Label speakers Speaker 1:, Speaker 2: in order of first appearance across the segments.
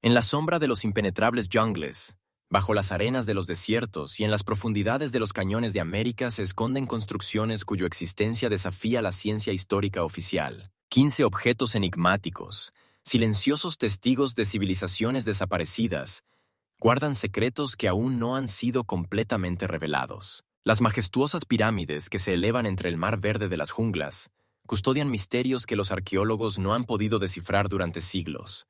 Speaker 1: En la sombra de los impenetrables jungles, bajo las arenas de los desiertos y en las profundidades de los cañones de América se esconden construcciones cuya existencia desafía la ciencia histórica oficial. 15 objetos enigmáticos, silenciosos testigos de civilizaciones desaparecidas, guardan secretos que aún no han sido completamente revelados. Las majestuosas pirámides que se elevan entre el mar verde de las junglas custodian misterios que los arqueólogos no han podido descifrar durante siglos.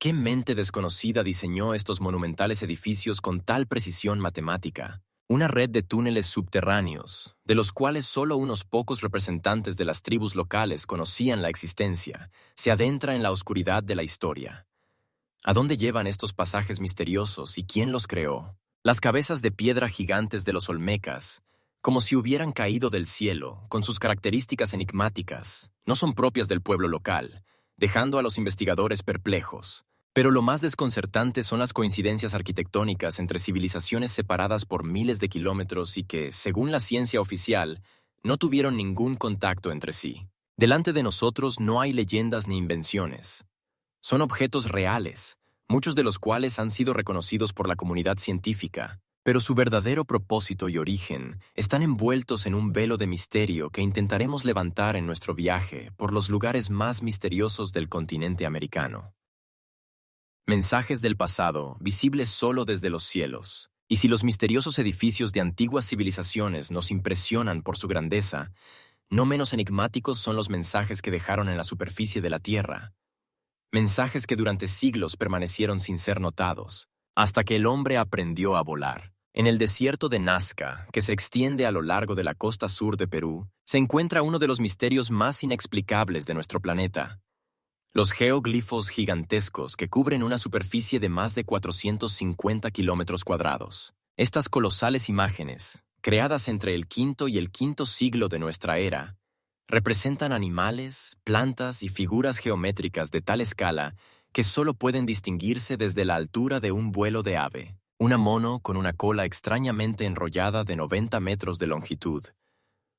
Speaker 1: ¿Qué mente desconocida diseñó estos monumentales edificios con tal precisión matemática? Una red de túneles subterráneos, de los cuales solo unos pocos representantes de las tribus locales conocían la existencia, se adentra en la oscuridad de la historia. ¿A dónde llevan estos pasajes misteriosos y quién los creó? Las cabezas de piedra gigantes de los olmecas, como si hubieran caído del cielo, con sus características enigmáticas, no son propias del pueblo local, dejando a los investigadores perplejos. Pero lo más desconcertante son las coincidencias arquitectónicas entre civilizaciones separadas por miles de kilómetros y que, según la ciencia oficial, no tuvieron ningún contacto entre sí. Delante de nosotros no hay leyendas ni invenciones. Son objetos reales, muchos de los cuales han sido reconocidos por la comunidad científica, pero su verdadero propósito y origen están envueltos en un velo de misterio que intentaremos levantar en nuestro viaje por los lugares más misteriosos del continente americano. Mensajes del pasado, visibles solo desde los cielos. Y si los misteriosos edificios de antiguas civilizaciones nos impresionan por su grandeza, no menos enigmáticos son los mensajes que dejaron en la superficie de la Tierra. Mensajes que durante siglos permanecieron sin ser notados, hasta que el hombre aprendió a volar. En el desierto de Nazca, que se extiende a lo largo de la costa sur de Perú, se encuentra uno de los misterios más inexplicables de nuestro planeta. Los geoglifos gigantescos que cubren una superficie de más de 450 kilómetros cuadrados. Estas colosales imágenes, creadas entre el V y el V siglo de nuestra era, representan animales, plantas y figuras geométricas de tal escala que solo pueden distinguirse desde la altura de un vuelo de ave. Una mono con una cola extrañamente enrollada de 90 metros de longitud.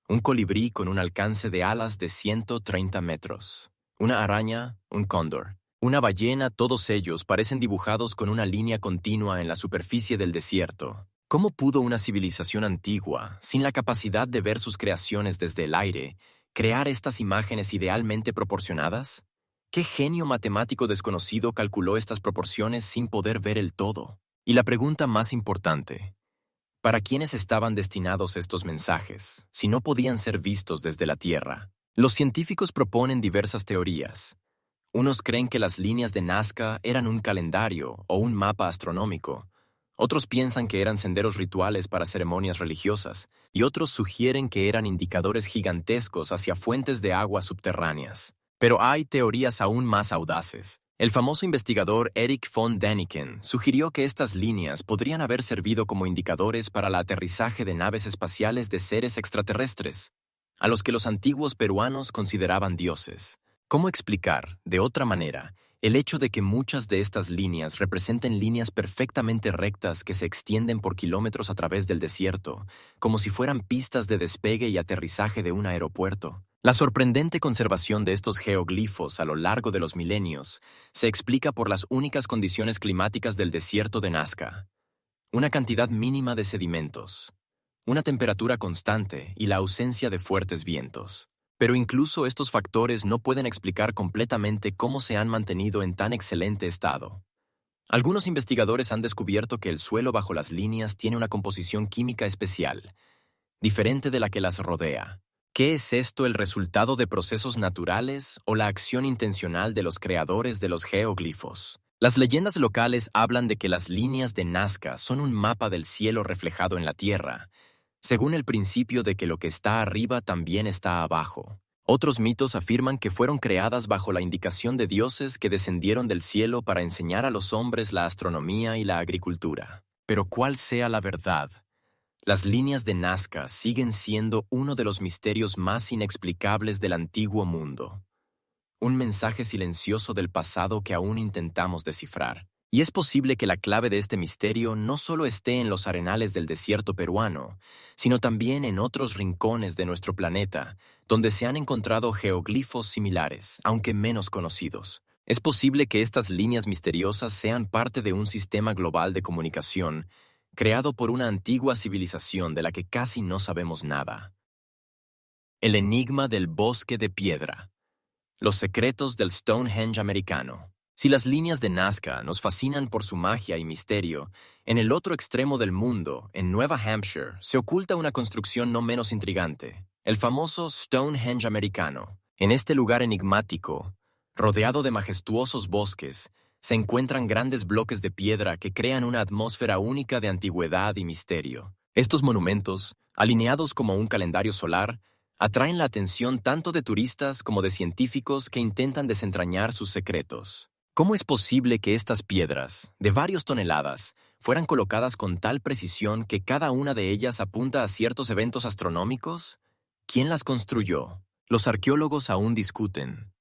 Speaker 1: Un colibrí con un alcance de alas de 130 metros. Una araña, un cóndor, una ballena, todos ellos parecen dibujados con una línea continua en la superficie del desierto. ¿Cómo pudo una civilización antigua, sin la capacidad de ver sus creaciones desde el aire, crear estas imágenes idealmente proporcionadas? ¿Qué genio matemático desconocido calculó estas proporciones sin poder ver el todo? Y la pregunta más importante, ¿para quiénes estaban destinados estos mensajes, si no podían ser vistos desde la Tierra? Los científicos proponen diversas teorías. Unos creen que las líneas de Nazca eran un calendario o un mapa astronómico. Otros piensan que eran senderos rituales para ceremonias religiosas, y otros sugieren que eran indicadores gigantescos hacia fuentes de agua subterráneas. Pero hay teorías aún más audaces. El famoso investigador Erich von Däniken sugirió que estas líneas podrían haber servido como indicadores para el aterrizaje de naves espaciales de seres extraterrestres, a los que los antiguos peruanos consideraban dioses. ¿Cómo explicar, de otra manera, el hecho de que muchas de estas líneas representen líneas perfectamente rectas que se extienden por kilómetros a través del desierto, como si fueran pistas de despegue y aterrizaje de un aeropuerto? La sorprendente conservación de estos geoglifos a lo largo de los milenios se explica por las únicas condiciones climáticas del desierto de Nazca. Una cantidad mínima de sedimentos, una temperatura constante y la ausencia de fuertes vientos. Pero incluso estos factores no pueden explicar completamente cómo se han mantenido en tan excelente estado. Algunos investigadores han descubierto que el suelo bajo las líneas tiene una composición química especial, diferente de la que las rodea. ¿Qué es esto, el resultado de procesos naturales o la acción intencional de los creadores de los geoglifos? Las leyendas locales hablan de que las líneas de Nazca son un mapa del cielo reflejado en la tierra, según el principio de que lo que está arriba también está abajo. Otros mitos afirman que fueron creadas bajo la indicación de dioses que descendieron del cielo para enseñar a los hombres la astronomía y la agricultura. Pero cuál sea la verdad, las líneas de Nazca siguen siendo uno de los misterios más inexplicables del antiguo mundo. Un mensaje silencioso del pasado que aún intentamos descifrar. Y es posible que la clave de este misterio no solo esté en los arenales del desierto peruano, sino también en otros rincones de nuestro planeta, donde se han encontrado geoglifos similares, aunque menos conocidos. Es posible que estas líneas misteriosas sean parte de un sistema global de comunicación creado por una antigua civilización de la que casi no sabemos nada. El enigma del bosque de piedra. Los secretos del Stonehenge americano. Si las líneas de Nazca nos fascinan por su magia y misterio, en el otro extremo del mundo, en Nueva Hampshire, se oculta una construcción no menos intrigante, el famoso Stonehenge americano. En este lugar enigmático, rodeado de majestuosos bosques, se encuentran grandes bloques de piedra que crean una atmósfera única de antigüedad y misterio. Estos monumentos, alineados como un calendario solar, atraen la atención tanto de turistas como de científicos que intentan desentrañar sus secretos. ¿Cómo es posible que estas piedras, de varias toneladas, fueran colocadas con tal precisión que cada una de ellas apunta a ciertos eventos astronómicos? ¿Quién las construyó? Los arqueólogos aún discuten.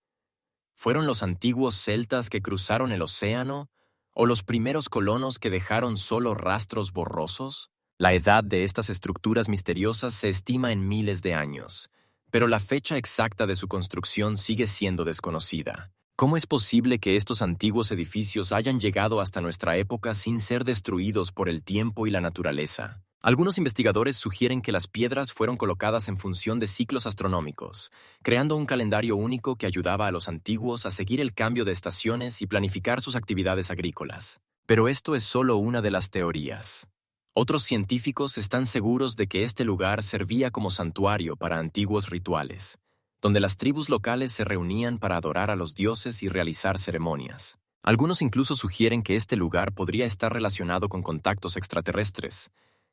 Speaker 1: ¿Fueron los antiguos celtas que cruzaron el océano o los primeros colonos que dejaron solo rastros borrosos? La edad de estas estructuras misteriosas se estima en miles de años, pero la fecha exacta de su construcción sigue siendo desconocida. ¿Cómo es posible que estos antiguos edificios hayan llegado hasta nuestra época sin ser destruidos por el tiempo y la naturaleza? Algunos investigadores sugieren que las piedras fueron colocadas en función de ciclos astronómicos, creando un calendario único que ayudaba a los antiguos a seguir el cambio de estaciones y planificar sus actividades agrícolas. Pero esto es solo una de las teorías. Otros científicos están seguros de que este lugar servía como santuario para antiguos rituales, donde las tribus locales se reunían para adorar a los dioses y realizar ceremonias. Algunos incluso sugieren que este lugar podría estar relacionado con contactos extraterrestres,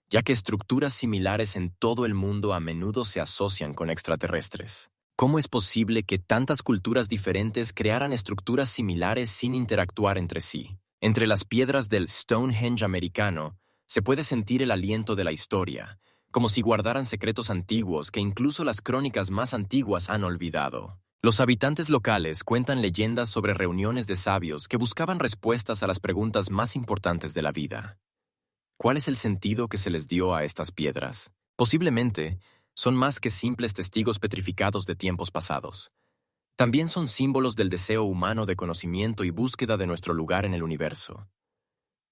Speaker 1: ya que estructuras similares en todo el mundo a menudo se asocian con extraterrestres. ¿Cómo es posible que tantas culturas diferentes crearan estructuras similares sin interactuar entre sí? Entre las piedras del Stonehenge americano, se puede sentir el aliento de la historia, como si guardaran secretos antiguos que incluso las crónicas más antiguas han olvidado. Los habitantes locales cuentan leyendas sobre reuniones de sabios que buscaban respuestas a las preguntas más importantes de la vida. ¿Cuál es el sentido que se les dio a estas piedras? Posiblemente, son más que simples testigos petrificados de tiempos pasados. También son símbolos del deseo humano de conocimiento y búsqueda de nuestro lugar en el universo.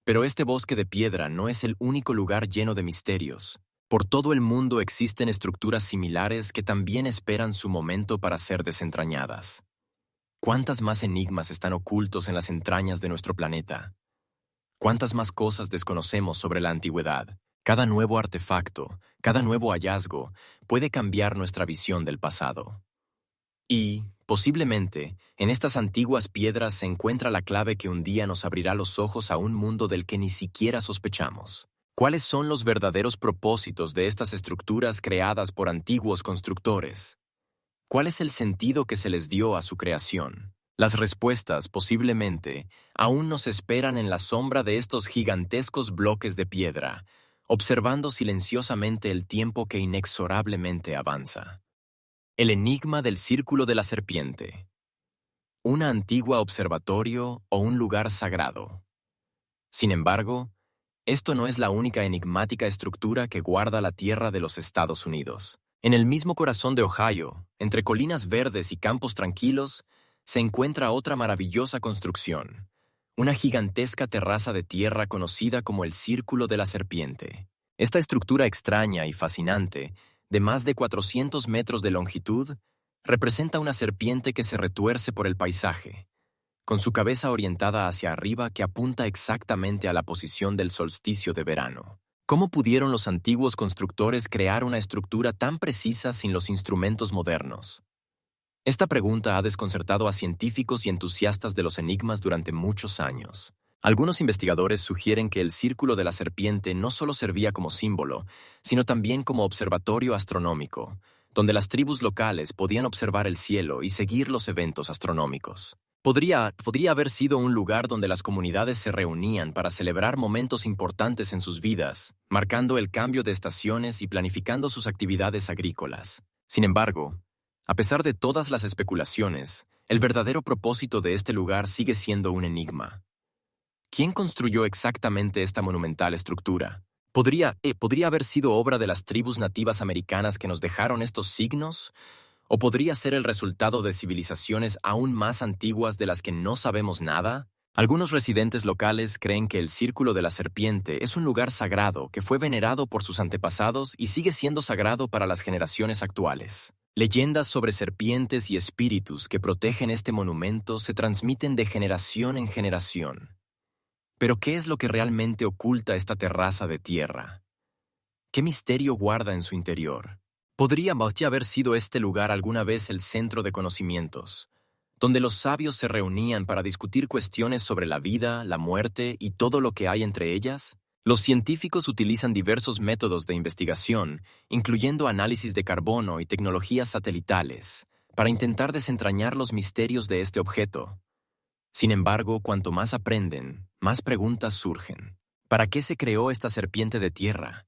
Speaker 1: Pero este bosque de piedra no es el único lugar lleno de misterios. Por todo el mundo existen estructuras similares que también esperan su momento para ser desentrañadas. ¿Cuántas más enigmas están ocultos en las entrañas de nuestro planeta? ¿Cuántas más cosas desconocemos sobre la antigüedad? Cada nuevo artefacto, cada nuevo hallazgo, puede cambiar nuestra visión del pasado. Y, posiblemente, en estas antiguas piedras se encuentra la clave que un día nos abrirá los ojos a un mundo del que ni siquiera sospechamos. ¿Cuáles son los verdaderos propósitos de estas estructuras creadas por antiguos constructores? ¿Cuál es el sentido que se les dio a su creación? Las respuestas, posiblemente, aún nos esperan en la sombra de estos gigantescos bloques de piedra, observando silenciosamente el tiempo que inexorablemente avanza. El enigma del Círculo de la Serpiente. ¿Una antigua observatorio o un lugar sagrado? Sin embargo, esto no es la única enigmática estructura que guarda la tierra de los Estados Unidos. En el mismo corazón de Ohio, entre colinas verdes y campos tranquilos, se encuentra otra maravillosa construcción, una gigantesca terraza de tierra conocida como el Círculo de la Serpiente. Esta estructura extraña y fascinante, de más de 400 metros de longitud, representa una serpiente que se retuerce por el paisaje, con su cabeza orientada hacia arriba que apunta exactamente a la posición del solsticio de verano. ¿Cómo pudieron los antiguos constructores crear una estructura tan precisa sin los instrumentos modernos? Esta pregunta ha desconcertado a científicos y entusiastas de los enigmas durante muchos años. Algunos investigadores sugieren que el Círculo de la Serpiente no solo servía como símbolo, sino también como observatorio astronómico, donde las tribus locales podían observar el cielo y seguir los eventos astronómicos. Podría haber sido un lugar donde las comunidades se reunían para celebrar momentos importantes en sus vidas, marcando el cambio de estaciones y planificando sus actividades agrícolas. Sin embargo, a pesar de todas las especulaciones, el verdadero propósito de este lugar sigue siendo un enigma. ¿Quién construyó exactamente esta monumental estructura? ¿Podría haber sido obra de las tribus nativas americanas que nos dejaron estos signos? ¿O podría ser el resultado de civilizaciones aún más antiguas de las que no sabemos nada? Algunos residentes locales creen que el Círculo de la Serpiente es un lugar sagrado que fue venerado por sus antepasados y sigue siendo sagrado para las generaciones actuales. Leyendas sobre serpientes y espíritus que protegen este monumento se transmiten de generación en generación. Pero ¿qué es lo que realmente oculta esta terraza de tierra? ¿Qué misterio guarda en su interior? ¿Podría haber sido este lugar alguna vez el centro de conocimientos, donde los sabios se reunían para discutir cuestiones sobre la vida, la muerte y todo lo que hay entre ellas? Los científicos utilizan diversos métodos de investigación, incluyendo análisis de carbono y tecnologías satelitales, para intentar desentrañar los misterios de este objeto. Sin embargo, cuanto más aprenden, más preguntas surgen. ¿Para qué se creó esta serpiente de tierra?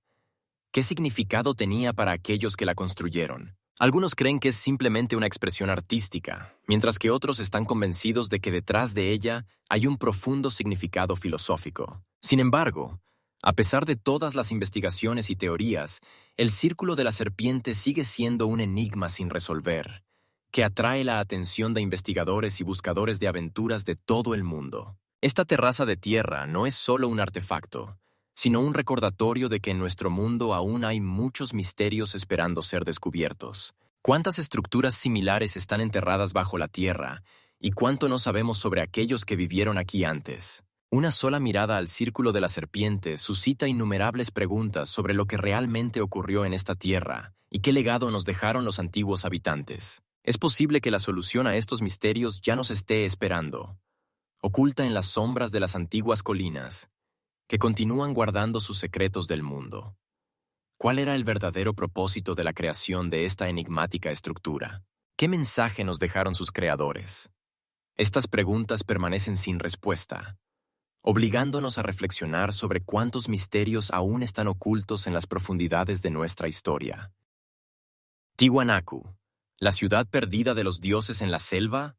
Speaker 1: ¿Qué significado tenía para aquellos que la construyeron? Algunos creen que es simplemente una expresión artística, mientras que otros están convencidos de que detrás de ella hay un profundo significado filosófico. Sin embargo, a pesar de todas las investigaciones y teorías, el Círculo de la Serpiente sigue siendo un enigma sin resolver, que atrae la atención de investigadores y buscadores de aventuras de todo el mundo. Esta terraza de tierra no es solo un artefacto, sino un recordatorio de que en nuestro mundo aún hay muchos misterios esperando ser descubiertos. ¿Cuántas estructuras similares están enterradas bajo la tierra? ¿Y cuánto no sabemos sobre aquellos que vivieron aquí antes? Una sola mirada al Círculo de la Serpiente suscita innumerables preguntas sobre lo que realmente ocurrió en esta tierra y qué legado nos dejaron los antiguos habitantes. Es posible que la solución a estos misterios ya nos esté esperando, oculta en las sombras de las antiguas colinas, que continúan guardando sus secretos del mundo. ¿Cuál era el verdadero propósito de la creación de esta enigmática estructura? ¿Qué mensaje nos dejaron sus creadores? Estas preguntas permanecen sin respuesta, obligándonos a reflexionar sobre cuántos misterios aún están ocultos en las profundidades de nuestra historia. Tiwanaku, ¿la ciudad perdida de los dioses en la selva?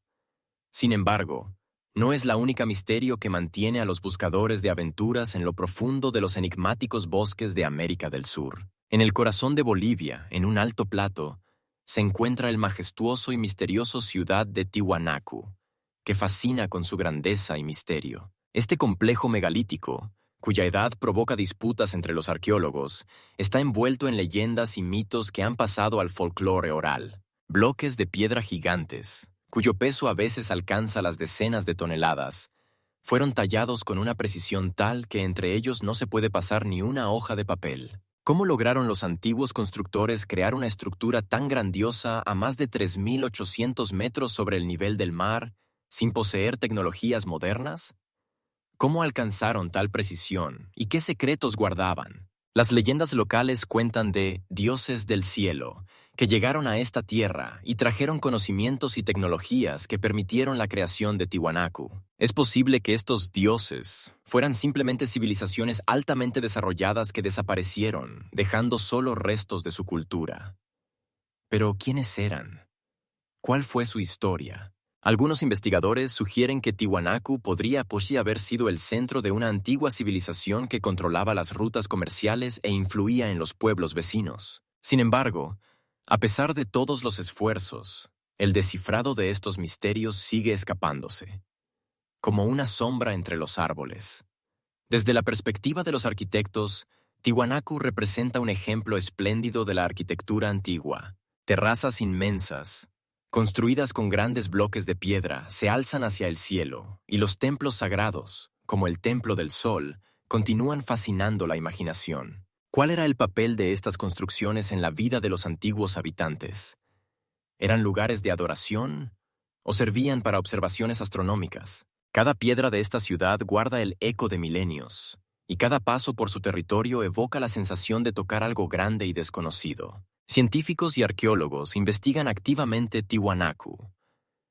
Speaker 1: Sin embargo, no es la única misterio que mantiene a los buscadores de aventuras en lo profundo de los enigmáticos bosques de América del Sur. En el corazón de Bolivia, en un alto plato, se encuentra el majestuoso y misterioso ciudad de Tiwanaku, que fascina con su grandeza y misterio. Este complejo megalítico, cuya edad provoca disputas entre los arqueólogos, está envuelto en leyendas y mitos que han pasado al folclore oral. Bloques de piedra gigantes, cuyo peso a veces alcanza las decenas de toneladas, fueron tallados con una precisión tal que entre ellos no se puede pasar ni una hoja de papel. ¿Cómo lograron los antiguos constructores crear una estructura tan grandiosa a más de 3.800 metros sobre el nivel del mar, sin poseer tecnologías modernas? ¿Cómo alcanzaron tal precisión y qué secretos guardaban? Las leyendas locales cuentan de dioses del cielo, que llegaron a esta tierra y trajeron conocimientos y tecnologías que permitieron la creación de Tiwanaku. Es posible que estos dioses fueran simplemente civilizaciones altamente desarrolladas que desaparecieron, dejando solo restos de su cultura. Pero, ¿quiénes eran? ¿Cuál fue su historia? Algunos investigadores sugieren que Tiwanaku podría haber sido el centro de una antigua civilización que controlaba las rutas comerciales e influía en los pueblos vecinos. Sin embargo, a pesar de todos los esfuerzos, el descifrado de estos misterios sigue escapándose, como una sombra entre los árboles. Desde la perspectiva de los arquitectos, Tiwanaku representa un ejemplo espléndido de la arquitectura antigua. Terrazas inmensas, construidas con grandes bloques de piedra, se alzan hacia el cielo, y los templos sagrados, como el Templo del Sol, continúan fascinando la imaginación. ¿Cuál era el papel de estas construcciones en la vida de los antiguos habitantes? ¿Eran lugares de adoración o servían para observaciones astronómicas? Cada piedra de esta ciudad guarda el eco de milenios, y cada paso por su territorio evoca la sensación de tocar algo grande y desconocido. Científicos y arqueólogos investigan activamente Tiwanaku,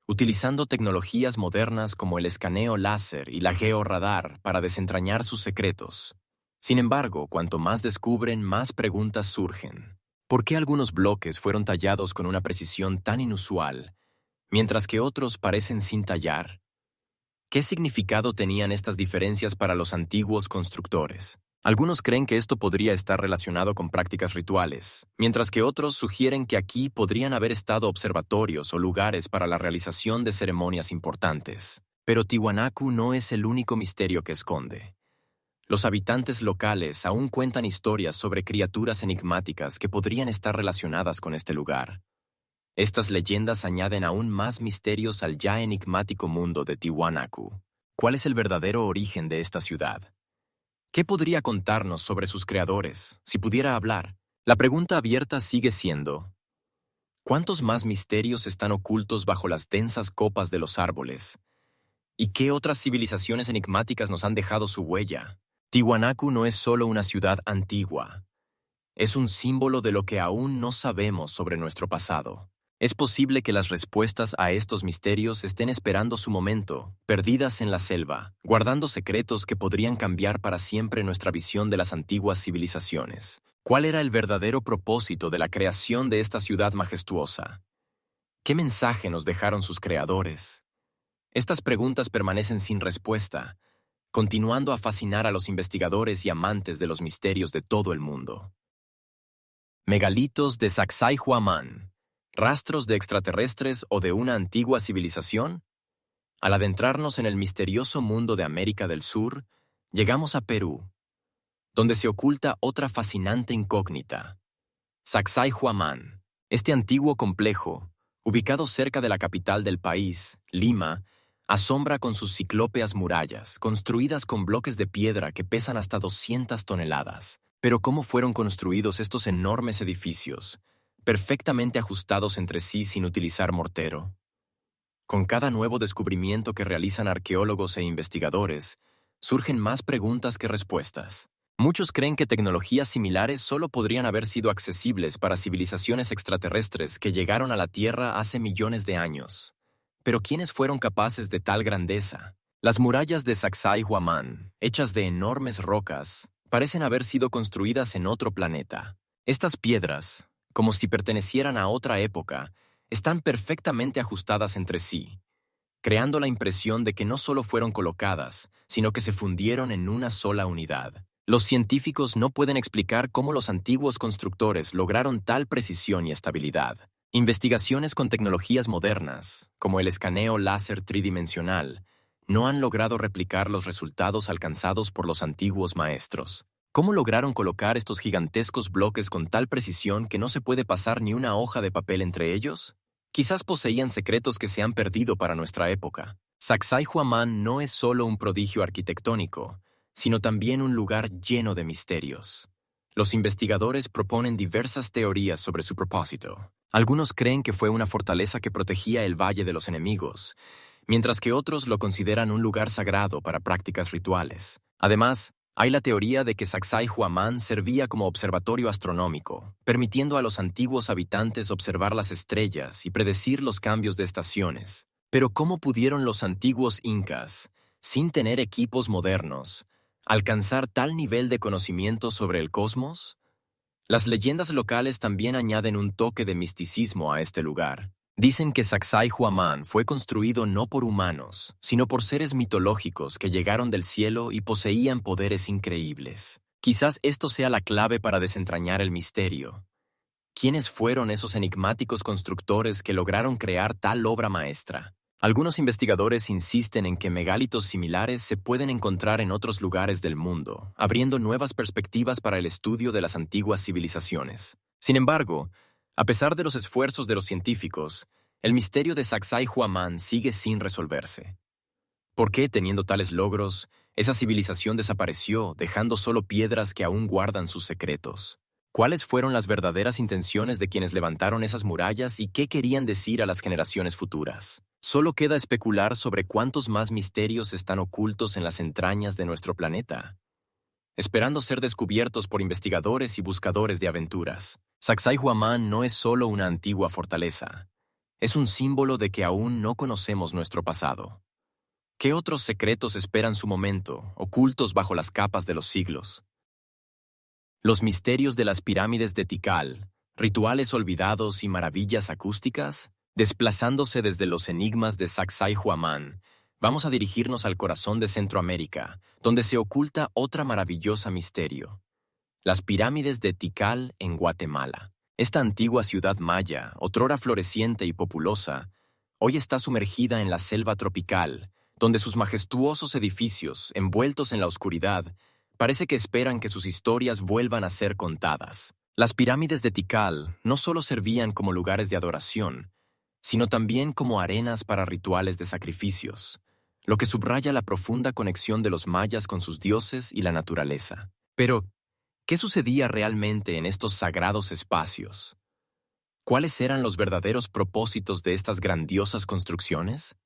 Speaker 1: utilizando tecnologías modernas como el escaneo láser y la georradar para desentrañar sus secretos. Sin embargo, cuanto más descubren, más preguntas surgen. ¿Por qué algunos bloques fueron tallados con una precisión tan inusual, mientras que otros parecen sin tallar? ¿Qué significado tenían estas diferencias para los antiguos constructores? Algunos creen que esto podría estar relacionado con prácticas rituales, mientras que otros sugieren que aquí podrían haber estado observatorios o lugares para la realización de ceremonias importantes. Pero Tiwanaku no es el único misterio que esconde. Los habitantes locales aún cuentan historias sobre criaturas enigmáticas que podrían estar relacionadas con este lugar. Estas leyendas añaden aún más misterios al ya enigmático mundo de Tiwanaku. ¿Cuál es el verdadero origen de esta ciudad? ¿Qué podría contarnos sobre sus creadores, si pudiera hablar? La pregunta abierta sigue siendo: ¿cuántos más misterios están ocultos bajo las densas copas de los árboles? ¿Y qué otras civilizaciones enigmáticas nos han dejado su huella? Tiwanaku no es solo una ciudad antigua. Es un símbolo de lo que aún no sabemos sobre nuestro pasado. Es posible que las respuestas a estos misterios estén esperando su momento, perdidas en la selva, guardando secretos que podrían cambiar para siempre nuestra visión de las antiguas civilizaciones. ¿Cuál era el verdadero propósito de la creación de esta ciudad majestuosa? ¿Qué mensaje nos dejaron sus creadores? Estas preguntas permanecen sin respuesta, continuando a fascinar a los investigadores y amantes de los misterios de todo el mundo. Megalitos de Sacsayhuamán. ¿Rastros de extraterrestres o de una antigua civilización? Al adentrarnos en el misterioso mundo de América del Sur, llegamos a Perú, donde se oculta otra fascinante incógnita: Sacsayhuamán. Este antiguo complejo, ubicado cerca de la capital del país, Lima, asombra con sus ciclópeas murallas, construidas con bloques de piedra que pesan hasta 200 toneladas. Pero ¿cómo fueron construidos estos enormes edificios, perfectamente ajustados entre sí sin utilizar mortero? Con cada nuevo descubrimiento que realizan arqueólogos e investigadores, surgen más preguntas que respuestas. Muchos creen que tecnologías similares solo podrían haber sido accesibles para civilizaciones extraterrestres que llegaron a la Tierra hace millones de años. Pero ¿quiénes fueron capaces de tal grandeza? Las murallas de Sacsayhuamán, hechas de enormes rocas, parecen haber sido construidas en otro planeta. Estas piedras, como si pertenecieran a otra época, están perfectamente ajustadas entre sí, creando la impresión de que no solo fueron colocadas, sino que se fundieron en una sola unidad. Los científicos no pueden explicar cómo los antiguos constructores lograron tal precisión y estabilidad. Investigaciones con tecnologías modernas, como el escaneo láser tridimensional, no han logrado replicar los resultados alcanzados por los antiguos maestros. ¿Cómo lograron colocar estos gigantescos bloques con tal precisión que no se puede pasar ni una hoja de papel entre ellos? Quizás poseían secretos que se han perdido para nuestra época. Sacsayhuamán no es solo un prodigio arquitectónico, sino también un lugar lleno de misterios. Los investigadores proponen diversas teorías sobre su propósito. Algunos creen que fue una fortaleza que protegía el Valle de los Enemigos, mientras que otros lo consideran un lugar sagrado para prácticas rituales. Además, hay la teoría de que Sacsayhuamán servía como observatorio astronómico, permitiendo a los antiguos habitantes observar las estrellas y predecir los cambios de estaciones. Pero ¿cómo pudieron los antiguos incas, sin tener equipos modernos, alcanzar tal nivel de conocimiento sobre el cosmos? Las leyendas locales también añaden un toque de misticismo a este lugar. Dicen que Sacsayhuamán fue construido no por humanos, sino por seres mitológicos que llegaron del cielo y poseían poderes increíbles. Quizás esto sea la clave para desentrañar el misterio. ¿Quiénes fueron esos enigmáticos constructores que lograron crear tal obra maestra? Algunos investigadores insisten en que megálitos similares se pueden encontrar en otros lugares del mundo, abriendo nuevas perspectivas para el estudio de las antiguas civilizaciones. Sin embargo, a pesar de los esfuerzos de los científicos, el misterio de Sacsayhuamán sigue sin resolverse. ¿Por qué, teniendo tales logros, esa civilización desapareció, dejando solo piedras que aún guardan sus secretos? ¿Cuáles fueron las verdaderas intenciones de quienes levantaron esas murallas y qué querían decir a las generaciones futuras? Solo queda especular sobre cuántos más misterios están ocultos en las entrañas de nuestro planeta, esperando ser descubiertos por investigadores y buscadores de aventuras. Sacsayhuamán no es solo una antigua fortaleza, es un símbolo de que aún no conocemos nuestro pasado. ¿Qué otros secretos esperan su momento, ocultos bajo las capas de los siglos? Los misterios de las pirámides de Tikal, rituales olvidados y maravillas acústicas, desplazándose desde los enigmas de Sacsayhuamán, vamos a dirigirnos al corazón de Centroamérica, donde se oculta otra maravillosa misterio: las pirámides de Tikal en Guatemala. Esta antigua ciudad maya, otrora floreciente y populosa, hoy está sumergida en la selva tropical, donde sus majestuosos edificios, envueltos en la oscuridad, parece que esperan que sus historias vuelvan a ser contadas. Las pirámides de Tikal no solo servían como lugares de adoración, sino también como arenas para rituales de sacrificios, lo que subraya la profunda conexión de los mayas con sus dioses y la naturaleza. Pero, ¿qué sucedía realmente en estos sagrados espacios? ¿Cuáles eran los verdaderos propósitos de estas grandiosas construcciones?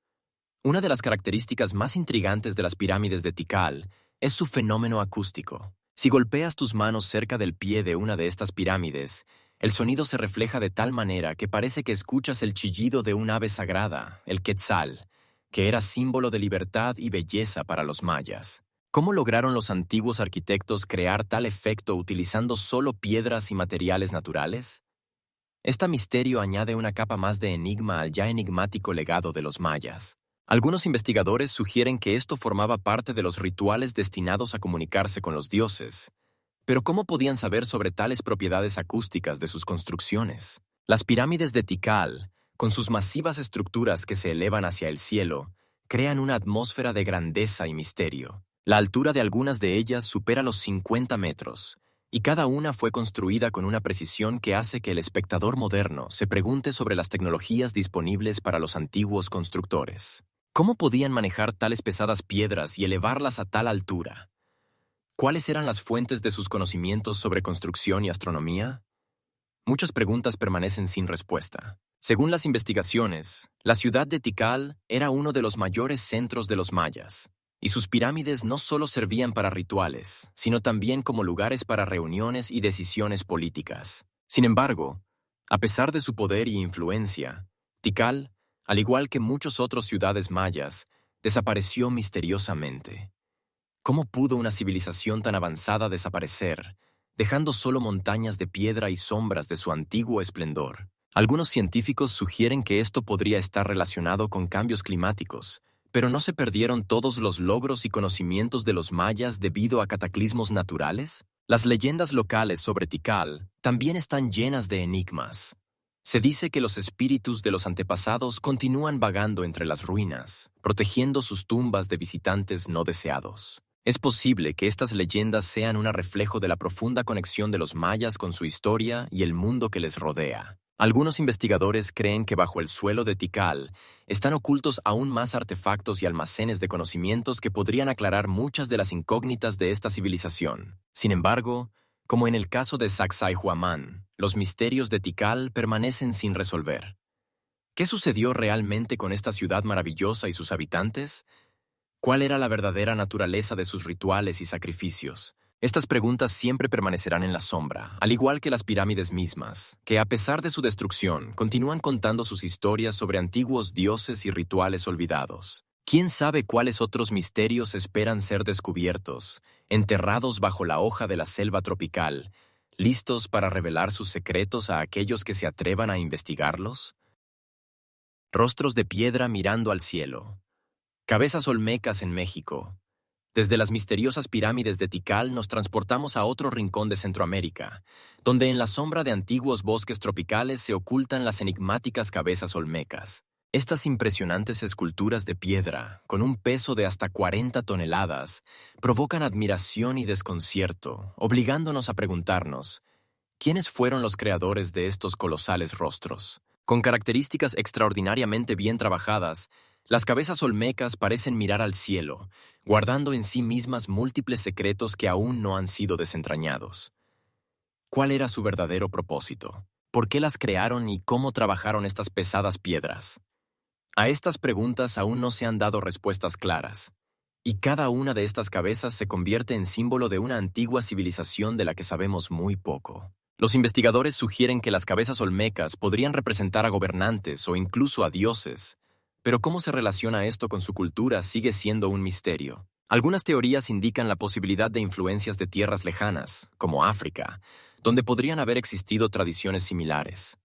Speaker 1: Una de las características más intrigantes de las pirámides de Tikal es su fenómeno acústico. Si golpeas tus manos cerca del pie de una de estas pirámides, el sonido se refleja de tal manera que parece que escuchas el chillido de un ave sagrada, el quetzal, que era símbolo de libertad y belleza para los mayas. ¿Cómo lograron los antiguos arquitectos crear tal efecto utilizando solo piedras y materiales naturales? Este misterio añade una capa más de enigma al ya enigmático legado de los mayas. Algunos investigadores sugieren que esto formaba parte de los rituales destinados a comunicarse con los dioses. Pero ¿cómo podían saber sobre tales propiedades acústicas de sus construcciones? Las pirámides de Tikal, con sus masivas estructuras que se elevan hacia el cielo, crean una atmósfera de grandeza y misterio. La altura de algunas de ellas supera los 50 metros, y cada una fue construida con una precisión que hace que el espectador moderno se pregunte sobre las tecnologías disponibles para los antiguos constructores. ¿Cómo podían manejar tales pesadas piedras y elevarlas a tal altura? ¿Cuáles eran las fuentes de sus conocimientos sobre construcción y astronomía? Muchas preguntas permanecen sin respuesta. Según las investigaciones, la ciudad de Tikal era uno de los mayores centros de los mayas, y sus pirámides no solo servían para rituales, sino también como lugares para reuniones y decisiones políticas. Sin embargo, a pesar de su poder y influencia, Tikal, al igual que muchas otras ciudades mayas, desapareció misteriosamente. ¿Cómo pudo una civilización tan avanzada desaparecer, dejando solo montañas de piedra y sombras de su antiguo esplendor? Algunos científicos sugieren que esto podría estar relacionado con cambios climáticos, pero ¿no se perdieron todos los logros y conocimientos de los mayas debido a cataclismos naturales? Las leyendas locales sobre Tikal también están llenas de enigmas. Se dice que los espíritus de los antepasados continúan vagando entre las ruinas, protegiendo sus tumbas de visitantes no deseados. Es posible que estas leyendas sean un reflejo de la profunda conexión de los mayas con su historia y el mundo que les rodea. Algunos investigadores creen que bajo el suelo de Tikal están ocultos aún más artefactos y almacenes de conocimientos que podrían aclarar muchas de las incógnitas de esta civilización. Sin embargo, como en el caso de Sacsayhuamán, los misterios de Tikal permanecen sin resolver. ¿Qué sucedió realmente con esta ciudad maravillosa y sus habitantes? ¿Cuál era la verdadera naturaleza de sus rituales y sacrificios? Estas preguntas siempre permanecerán en la sombra, al igual que las pirámides mismas, que a pesar de su destrucción, continúan contando sus historias sobre antiguos dioses y rituales olvidados. ¿Quién sabe cuáles otros misterios esperan ser descubiertos, enterrados bajo la hoja de la selva tropical, listos para revelar sus secretos a aquellos que se atrevan a investigarlos? Rostros de piedra mirando al cielo. Cabezas olmecas en México. Desde las misteriosas pirámides de Tikal nos transportamos a otro rincón de Centroamérica, donde en la sombra de antiguos bosques tropicales se ocultan las enigmáticas cabezas olmecas. Estas impresionantes esculturas de piedra, con un peso de hasta 40 toneladas, provocan admiración y desconcierto, obligándonos a preguntarnos, ¿quiénes fueron los creadores de estos colosales rostros? Con características extraordinariamente bien trabajadas, las cabezas olmecas parecen mirar al cielo, guardando en sí mismas múltiples secretos que aún no han sido desentrañados. ¿Cuál era su verdadero propósito? ¿Por qué las crearon y cómo trabajaron estas pesadas piedras? A estas preguntas aún no se han dado respuestas claras, y cada una de estas cabezas se convierte en símbolo de una antigua civilización de la que sabemos muy poco. Los investigadores sugieren que las cabezas olmecas podrían representar a gobernantes o incluso a dioses, pero cómo se relaciona esto con su cultura sigue siendo un misterio. Algunas teorías indican la posibilidad de influencias de tierras lejanas, como África, donde podrían haber existido tradiciones similares.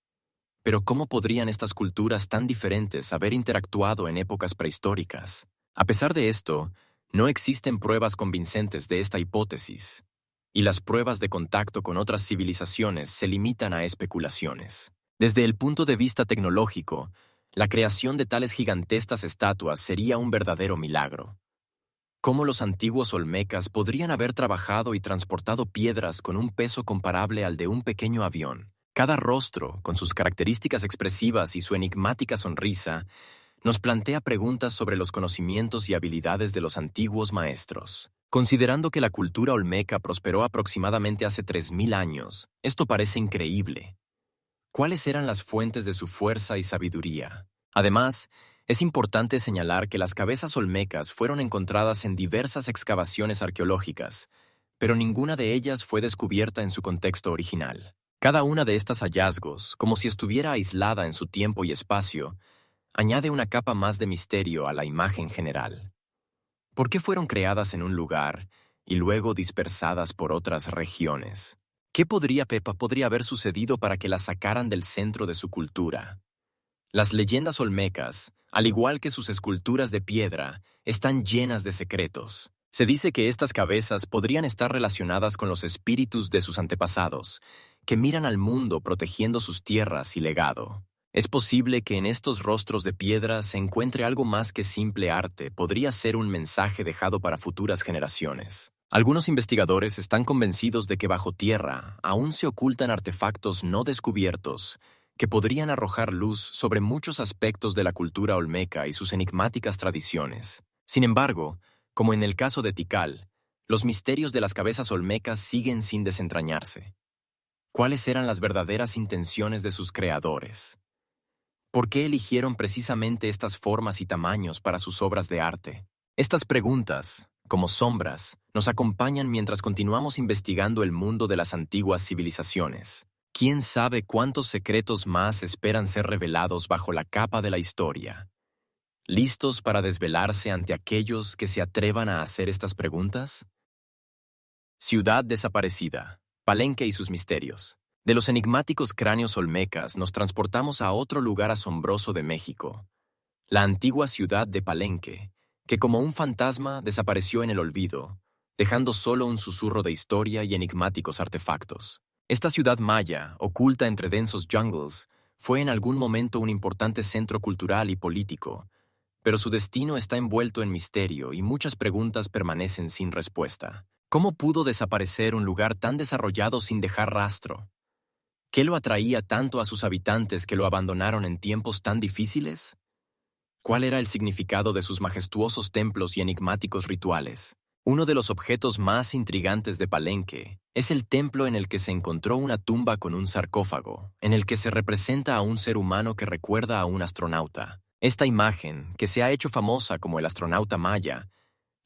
Speaker 1: Pero ¿cómo podrían estas culturas tan diferentes haber interactuado en épocas prehistóricas? A pesar de esto, no existen pruebas convincentes de esta hipótesis, y las pruebas de contacto con otras civilizaciones se limitan a especulaciones. Desde el punto de vista tecnológico, la creación de tales gigantescas estatuas sería un verdadero milagro. ¿Cómo los antiguos olmecas podrían haber trabajado y transportado piedras con un peso comparable al de un pequeño avión? Cada rostro, con sus características expresivas y su enigmática sonrisa, nos plantea preguntas sobre los conocimientos y habilidades de los antiguos maestros. Considerando que la cultura olmeca prosperó aproximadamente hace 3000 años, esto parece increíble. ¿Cuáles eran las fuentes de su fuerza y sabiduría? Además, es importante señalar que las cabezas olmecas fueron encontradas en diversas excavaciones arqueológicas, pero ninguna de ellas fue descubierta en su contexto original. Cada una de estas hallazgos, como si estuviera aislada en su tiempo y espacio, añade una capa más de misterio a la imagen general. ¿Por qué fueron creadas en un lugar y luego dispersadas por otras regiones? ¿Qué podría haber sucedido para que las sacaran del centro de su cultura? Las leyendas olmecas, al igual que sus esculturas de piedra, están llenas de secretos. Se dice que estas cabezas podrían estar relacionadas con los espíritus de sus antepasados, que miran al mundo protegiendo sus tierras y legado. Es posible que en estos rostros de piedra se encuentre algo más que simple arte, podría ser un mensaje dejado para futuras generaciones. Algunos investigadores están convencidos de que bajo tierra aún se ocultan artefactos no descubiertos que podrían arrojar luz sobre muchos aspectos de la cultura olmeca y sus enigmáticas tradiciones. Sin embargo, como en el caso de Tikal, los misterios de las cabezas olmecas siguen sin desentrañarse. ¿Cuáles eran las verdaderas intenciones de sus creadores? ¿Por qué eligieron precisamente estas formas y tamaños para sus obras de arte? Estas preguntas, como sombras, nos acompañan mientras continuamos investigando el mundo de las antiguas civilizaciones. ¿Quién sabe cuántos secretos más esperan ser revelados bajo la capa de la historia? ¿Listos para desvelarse ante aquellos que se atrevan a hacer estas preguntas? Ciudad desaparecida, Palenque y sus misterios. De los enigmáticos cráneos olmecas nos transportamos a otro lugar asombroso de México, la antigua ciudad de Palenque, que como un fantasma desapareció en el olvido, dejando solo un susurro de historia y enigmáticos artefactos. Esta ciudad maya, oculta entre densos jungles, fue en algún momento un importante centro cultural y político, pero su destino está envuelto en misterio y muchas preguntas permanecen sin respuesta. ¿Cómo pudo desaparecer un lugar tan desarrollado sin dejar rastro? ¿Qué lo atraía tanto a sus habitantes que lo abandonaron en tiempos tan difíciles? ¿Cuál era el significado de sus majestuosos templos y enigmáticos rituales? Uno de los objetos más intrigantes de Palenque es el templo en el que se encontró una tumba con un sarcófago, en el que se representa a un ser humano que recuerda a un astronauta. Esta imagen, que se ha hecho famosa como el astronauta maya,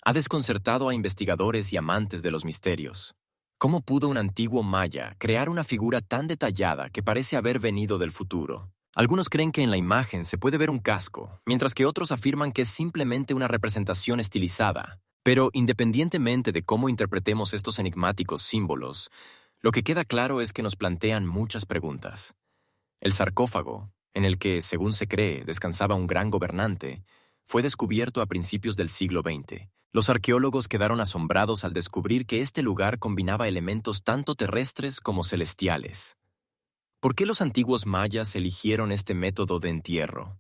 Speaker 1: ha desconcertado a investigadores y amantes de los misterios. ¿Cómo pudo un antiguo maya crear una figura tan detallada que parece haber venido del futuro? Algunos creen que en la imagen se puede ver un casco, mientras que otros afirman que es simplemente una representación estilizada. Pero independientemente de cómo interpretemos estos enigmáticos símbolos, lo que queda claro es que nos plantean muchas preguntas. El sarcófago, en el que, según se cree, descansaba un gran gobernante, fue descubierto a principios del siglo XX. Los arqueólogos quedaron asombrados al descubrir que este lugar combinaba elementos tanto terrestres como celestiales. ¿Por qué los antiguos mayas eligieron este método de entierro?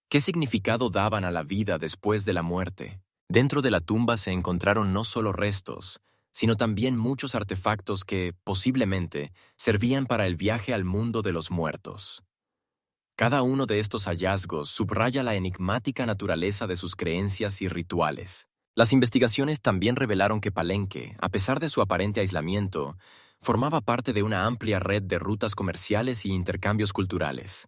Speaker 1: ¿Qué significado daban a la vida después de la muerte? Dentro de la tumba se encontraron no solo restos, sino también muchos artefactos que, posiblemente, servían para el viaje al mundo de los muertos. Cada uno de estos hallazgos subraya la enigmática naturaleza de sus creencias y rituales. Las investigaciones también revelaron que Palenque, a pesar de su aparente aislamiento, formaba parte de una amplia red de rutas comerciales y intercambios culturales.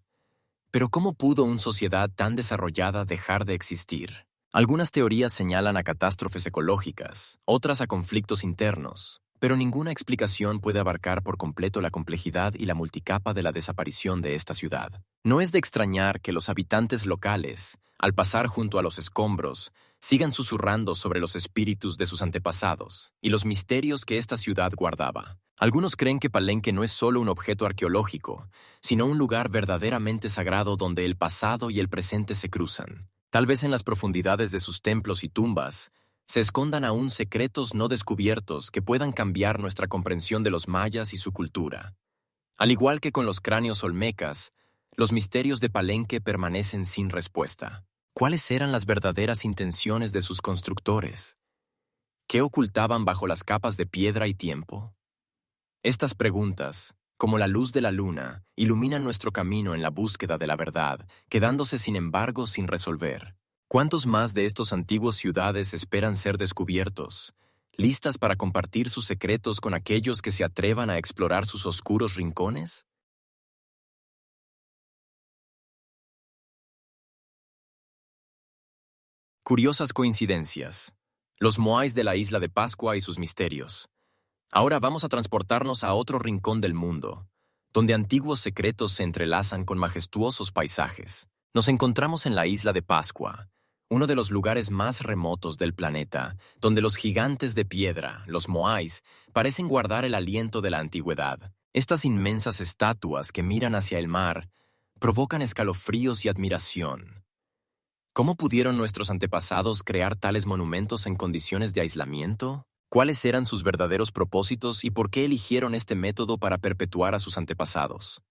Speaker 1: Pero ¿cómo pudo una sociedad tan desarrollada dejar de existir? Algunas teorías señalan a catástrofes ecológicas, otras a conflictos internos, pero ninguna explicación puede abarcar por completo la complejidad y la multicapa de la desaparición de esta ciudad. No es de extrañar que los habitantes locales, al pasar junto a los escombros, sigan susurrando sobre los espíritus de sus antepasados y los misterios que esta ciudad guardaba. Algunos creen que Palenque no es solo un objeto arqueológico, sino un lugar verdaderamente sagrado donde el pasado y el presente se cruzan. Tal vez en las profundidades de sus templos y tumbas se escondan aún secretos no descubiertos que puedan cambiar nuestra comprensión de los mayas y su cultura. Al igual que con los cráneos olmecas, los misterios de Palenque permanecen sin respuesta. ¿Cuáles eran las verdaderas intenciones de sus constructores? ¿Qué ocultaban bajo las capas de piedra y tiempo? Estas preguntas, como la luz de la luna, iluminan nuestro camino en la búsqueda de la verdad, quedándose sin embargo sin resolver. ¿Cuántos más de estos antiguos ciudades esperan ser descubiertos, listas para compartir sus secretos con aquellos que se atrevan a explorar sus oscuros rincones? Curiosas coincidencias. Los moais de la isla de Pascua y sus misterios. Ahora vamos a transportarnos a otro rincón del mundo, donde antiguos secretos se entrelazan con majestuosos paisajes. Nos encontramos en la isla de Pascua, uno de los lugares más remotos del planeta, donde los gigantes de piedra, los moais, parecen guardar el aliento de la antigüedad. Estas inmensas estatuas que miran hacia el mar provocan escalofríos y admiración. ¿Cómo pudieron nuestros antepasados crear tales monumentos en condiciones de aislamiento? ¿Cuáles eran sus verdaderos propósitos y por qué eligieron este método para perpetuar a sus antepasados?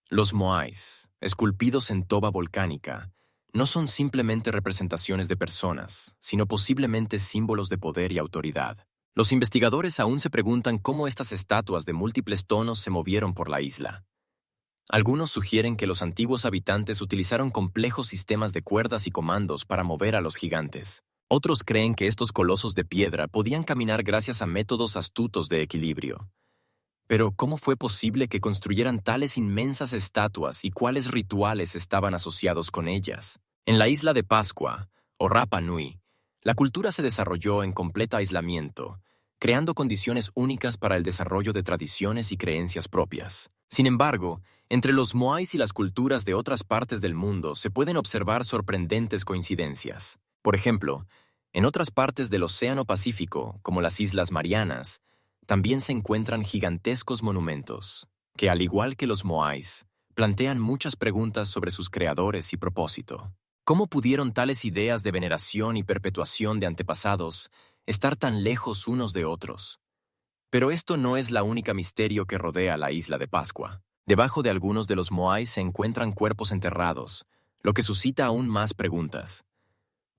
Speaker 1: Los moais, esculpidos en toba volcánica, no son simplemente representaciones de personas, sino posiblemente símbolos de poder y autoridad. Los investigadores aún se preguntan cómo estas estatuas de múltiples tonos se movieron por la isla. Algunos sugieren que los antiguos habitantes utilizaron complejos sistemas de cuerdas y comandos para mover a los gigantes. Otros creen que estos colosos de piedra podían caminar gracias a métodos astutos de equilibrio. Pero, ¿cómo fue posible que construyeran tales inmensas estatuas y cuáles rituales estaban asociados con ellas? En la isla de Pascua, o Rapa Nui, la cultura se desarrolló en completo aislamiento, creando condiciones únicas para el desarrollo de tradiciones y creencias propias. Sin embargo, entre los moais y las culturas de otras partes del mundo se pueden observar sorprendentes coincidencias. Por ejemplo, en otras partes del Océano Pacífico, como las Islas Marianas, también se encuentran gigantescos monumentos, que al igual que los moais, plantean muchas preguntas sobre sus creadores y propósito. ¿Cómo pudieron tales ideas de veneración y perpetuación de antepasados estar tan lejos unos de otros? Pero esto no es la única misterio que rodea la isla de Pascua. Debajo de algunos de los moais se encuentran cuerpos enterrados, lo que suscita aún más preguntas.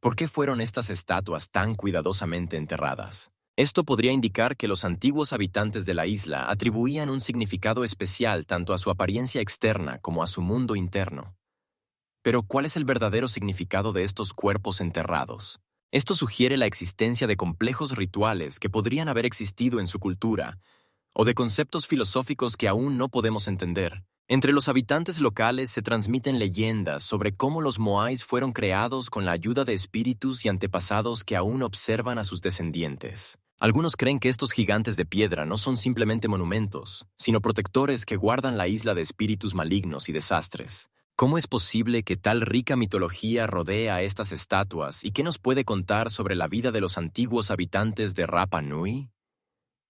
Speaker 1: ¿Por qué fueron estas estatuas tan cuidadosamente enterradas? Esto podría indicar que los antiguos habitantes de la isla atribuían un significado especial tanto a su apariencia externa como a su mundo interno. Pero, ¿cuál es el verdadero significado de estos cuerpos enterrados? Esto sugiere la existencia de complejos rituales que podrían haber existido en su cultura, o de conceptos filosóficos que aún no podemos entender. Entre los habitantes locales se transmiten leyendas sobre cómo los moais fueron creados con la ayuda de espíritus y antepasados que aún observan a sus descendientes. Algunos creen que estos gigantes de piedra no son simplemente monumentos, sino protectores que guardan la isla de espíritus malignos y desastres. ¿Cómo es posible que tal rica mitología rodee a estas estatuas y qué nos puede contar sobre la vida de los antiguos habitantes de Rapa Nui?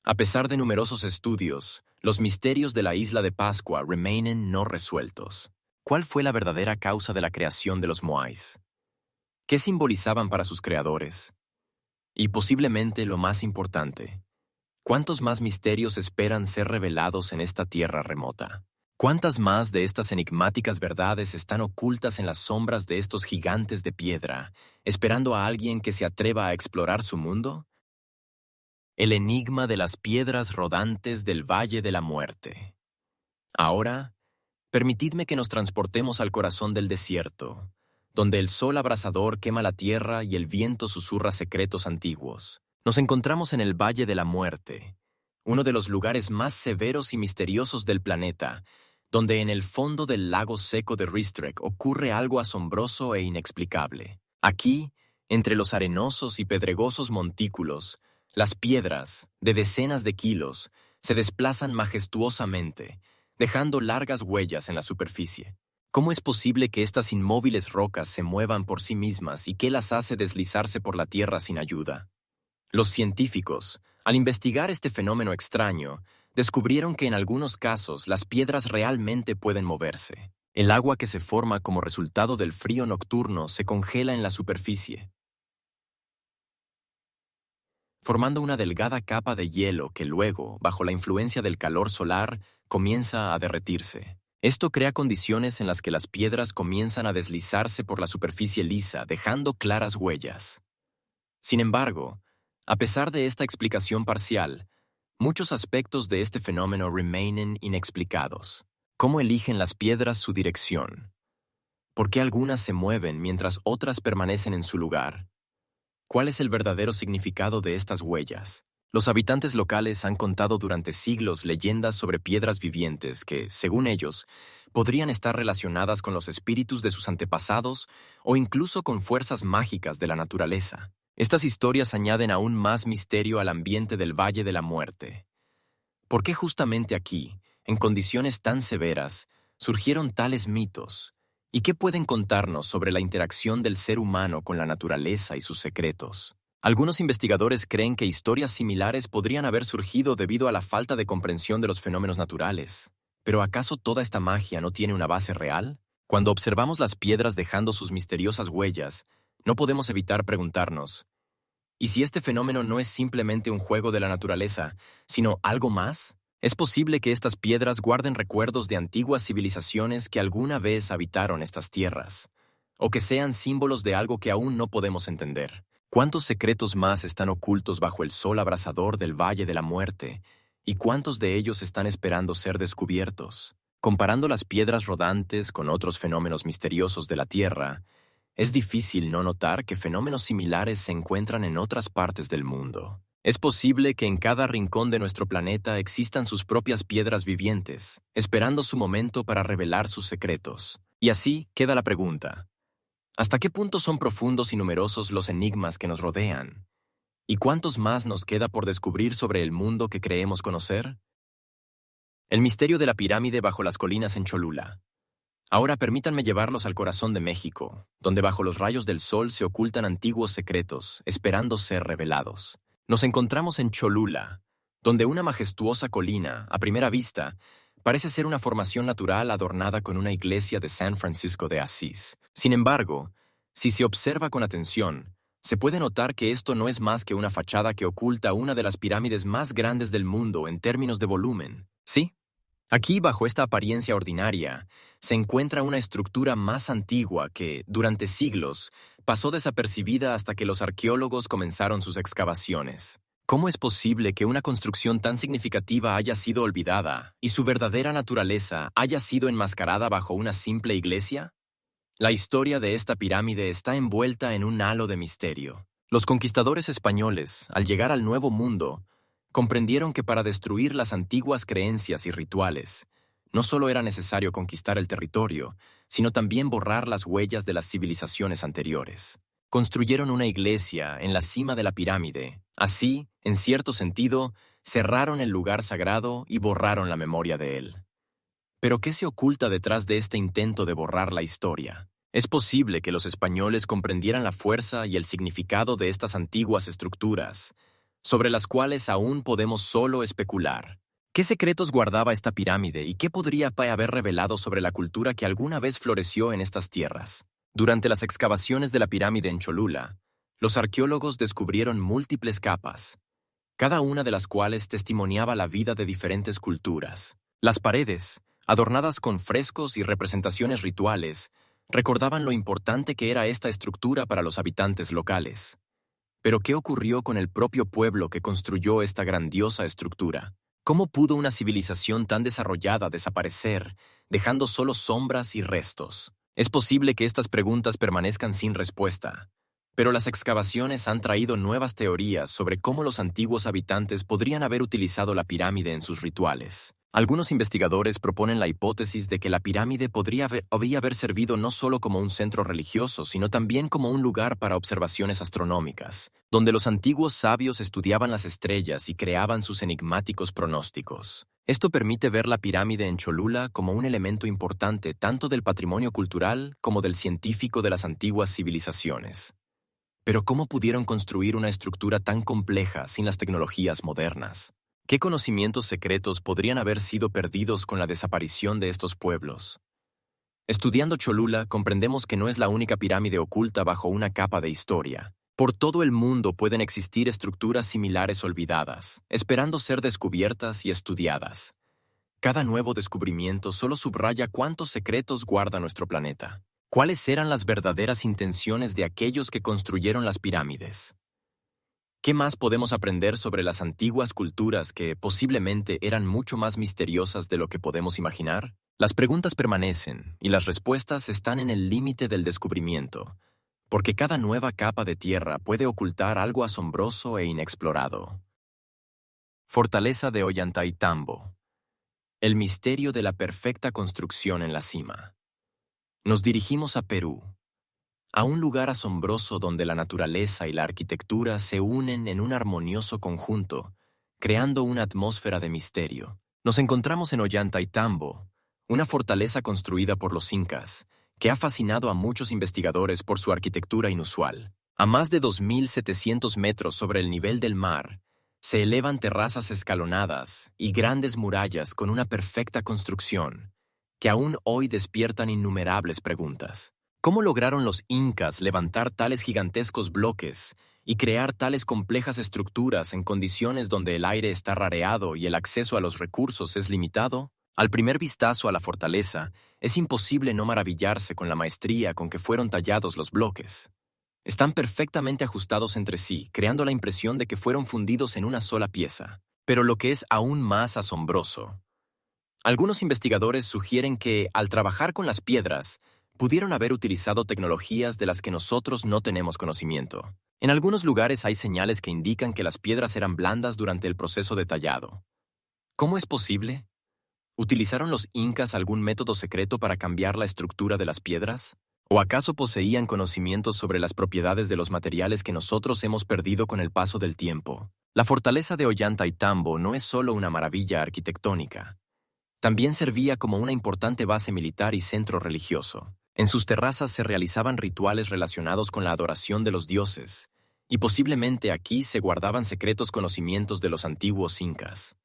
Speaker 1: A pesar de numerosos estudios, los misterios de la isla de Pascua remainen no resueltos. ¿Cuál fue la verdadera causa de la creación de los moais? ¿Qué simbolizaban para sus creadores? Y posiblemente lo más importante, ¿cuántos más misterios esperan ser revelados en esta tierra remota? ¿Cuántas más de estas enigmáticas verdades están ocultas en las sombras de estos gigantes de piedra, esperando a alguien que se atreva a explorar su mundo? El enigma de las piedras rodantes del Valle de la Muerte. Ahora, permitidme que nos transportemos al corazón del desierto, donde el sol abrasador quema la tierra y el viento susurra secretos antiguos. Nos encontramos en el Valle de la Muerte, uno de los lugares más severos y misteriosos del planeta, donde en el fondo del lago seco de Ristrek ocurre algo asombroso e inexplicable. Aquí, entre los arenosos y pedregosos montículos, las piedras, de decenas de kilos, se desplazan majestuosamente, dejando largas huellas en la superficie. ¿Cómo es posible que estas inmóviles rocas se muevan por sí mismas y qué las hace deslizarse por la tierra sin ayuda? Los científicos, al investigar este fenómeno extraño, descubrieron que en algunos casos las piedras realmente pueden moverse. El agua que se forma como resultado del frío nocturno se congela en la superficie, formando una delgada capa de hielo que luego, bajo la influencia del calor solar, comienza a derretirse. Esto crea condiciones en las que las piedras comienzan a deslizarse por la superficie lisa, dejando claras huellas. Sin embargo, a pesar de esta explicación parcial, muchos aspectos de este fenómeno remainen inexplicados. ¿Cómo eligen las piedras su dirección? ¿Por qué algunas se mueven mientras otras permanecen en su lugar? ¿Cuál es el verdadero significado de estas huellas? Los habitantes locales han contado durante siglos leyendas sobre piedras vivientes que, según ellos, podrían estar relacionadas con los espíritus de sus antepasados o incluso con fuerzas mágicas de la naturaleza. Estas historias añaden aún más misterio al ambiente del Valle de la Muerte. ¿Por qué justamente aquí, en condiciones tan severas, surgieron tales mitos? ¿Y qué pueden contarnos sobre la interacción del ser humano con la naturaleza y sus secretos? Algunos investigadores creen que historias similares podrían haber surgido debido a la falta de comprensión de los fenómenos naturales. ¿Pero acaso toda esta magia no tiene una base real? Cuando observamos las piedras dejando sus misteriosas huellas, no podemos evitar preguntarnos, ¿y si este fenómeno no es simplemente un juego de la naturaleza, sino algo más? ¿Es posible que estas piedras guarden recuerdos de antiguas civilizaciones que alguna vez habitaron estas tierras? ¿O que sean símbolos de algo que aún no podemos entender? ¿Cuántos secretos más están ocultos bajo el sol abrasador del Valle de la Muerte? ¿Y cuántos de ellos están esperando ser descubiertos? Comparando las piedras rodantes con otros fenómenos misteriosos de la Tierra, es difícil no notar que fenómenos similares se encuentran en otras partes del mundo. Es posible que en cada rincón de nuestro planeta existan sus propias piedras vivientes, esperando su momento para revelar sus secretos. Y así queda la pregunta: ¿hasta qué punto son profundos y numerosos los enigmas que nos rodean? ¿Y cuántos más nos queda por descubrir sobre el mundo que creemos conocer? El misterio de la pirámide bajo las colinas en Cholula. Ahora permítanme llevarlos al corazón de México, donde bajo los rayos del sol se ocultan antiguos secretos, esperando ser revelados. Nos encontramos en Cholula, donde una majestuosa colina, a primera vista, parece ser una formación natural adornada con una iglesia de San Francisco de Asís. Sin embargo, si se observa con atención, se puede notar que esto no es más que una fachada que oculta una de las pirámides más grandes del mundo en términos de volumen. ¿Sí? Aquí, bajo esta apariencia ordinaria, se encuentra una estructura más antigua que, durante siglos, pasó desapercibida hasta que los arqueólogos comenzaron sus excavaciones. ¿Cómo es posible que una construcción tan significativa haya sido olvidada y su verdadera naturaleza haya sido enmascarada bajo una simple iglesia? La historia de esta pirámide está envuelta en un halo de misterio. Los conquistadores españoles, al llegar al Nuevo Mundo, comprendieron que para destruir las antiguas creencias y rituales, no solo era necesario conquistar el territorio, sino también borrar las huellas de las civilizaciones anteriores. Construyeron una iglesia en la cima de la pirámide. Así, en cierto sentido, cerraron el lugar sagrado y borraron la memoria de él. ¿Pero qué se oculta detrás de este intento de borrar la historia? Es posible que los españoles comprendieran la fuerza y el significado de estas antiguas estructuras, sobre las cuales aún podemos solo especular. ¿Qué secretos guardaba esta pirámide y qué podría haber revelado sobre la cultura que alguna vez floreció en estas tierras? Durante las excavaciones de la pirámide en Cholula, los arqueólogos descubrieron múltiples capas, cada una de las cuales testimoniaba la vida de diferentes culturas. Las paredes, adornadas con frescos y representaciones rituales, recordaban lo importante que era esta estructura para los habitantes locales. Pero ¿qué ocurrió con el propio pueblo que construyó esta grandiosa estructura? ¿Cómo pudo una civilización tan desarrollada desaparecer, dejando solo sombras y restos? Es posible que estas preguntas permanezcan sin respuesta, pero las excavaciones han traído nuevas teorías sobre cómo los antiguos habitantes podrían haber utilizado la pirámide en sus rituales. Algunos investigadores proponen la hipótesis de que la pirámide podría haber servido no solo como un centro religioso, sino también como un lugar para observaciones astronómicas, donde los antiguos sabios estudiaban las estrellas y creaban sus enigmáticos pronósticos. Esto permite ver la pirámide en Cholula como un elemento importante tanto del patrimonio cultural como del científico de las antiguas civilizaciones. Pero ¿cómo pudieron construir una estructura tan compleja sin las tecnologías modernas? ¿Qué conocimientos secretos podrían haber sido perdidos con la desaparición de estos pueblos? Estudiando Cholula, comprendemos que no es la única pirámide oculta bajo una capa de historia. Por todo el mundo pueden existir estructuras similares olvidadas, esperando ser descubiertas y estudiadas. Cada nuevo descubrimiento solo subraya cuántos secretos guarda nuestro planeta. ¿Cuáles eran las verdaderas intenciones de aquellos que construyeron las pirámides? ¿Qué más podemos aprender sobre las antiguas culturas que posiblemente eran mucho más misteriosas de lo que podemos imaginar? Las preguntas permanecen y las respuestas están en el límite del descubrimiento, porque cada nueva capa de tierra puede ocultar algo asombroso e inexplorado. Fortaleza de Ollantaytambo. El misterio de la perfecta construcción en la cima. Nos dirigimos a Perú, a un lugar asombroso donde la naturaleza y la arquitectura se unen en un armonioso conjunto, creando una atmósfera de misterio. Nos encontramos en Ollantaytambo, una fortaleza construida por los incas, que ha fascinado a muchos investigadores por su arquitectura inusual. A más de 2.700 metros sobre el nivel del mar, se elevan terrazas escalonadas y grandes murallas con una perfecta construcción, que aún hoy despiertan innumerables preguntas. ¿Cómo lograron los incas levantar tales gigantescos bloques y crear tales complejas estructuras en condiciones donde el aire está rareado y el acceso a los recursos es limitado? Al primer vistazo a la fortaleza, es imposible no maravillarse con la maestría con que fueron tallados los bloques. Están perfectamente ajustados entre sí, creando la impresión de que fueron fundidos en una sola pieza. Pero lo que es aún más asombroso, algunos investigadores sugieren que, al trabajar con las piedras, pudieron haber utilizado tecnologías de las que nosotros no tenemos conocimiento. En algunos lugares hay señales que indican que las piedras eran blandas durante el proceso de tallado. ¿Cómo es posible? ¿Utilizaron los incas algún método secreto para cambiar la estructura de las piedras? ¿O acaso poseían conocimientos sobre las propiedades de los materiales que nosotros hemos perdido con el paso del tiempo? La fortaleza de Ollantaytambo no es solo una maravilla arquitectónica. También servía como una importante base militar y centro religioso. En sus terrazas se realizaban rituales relacionados con la adoración de los dioses, y posiblemente aquí se guardaban secretos conocimientos de los antiguos incas.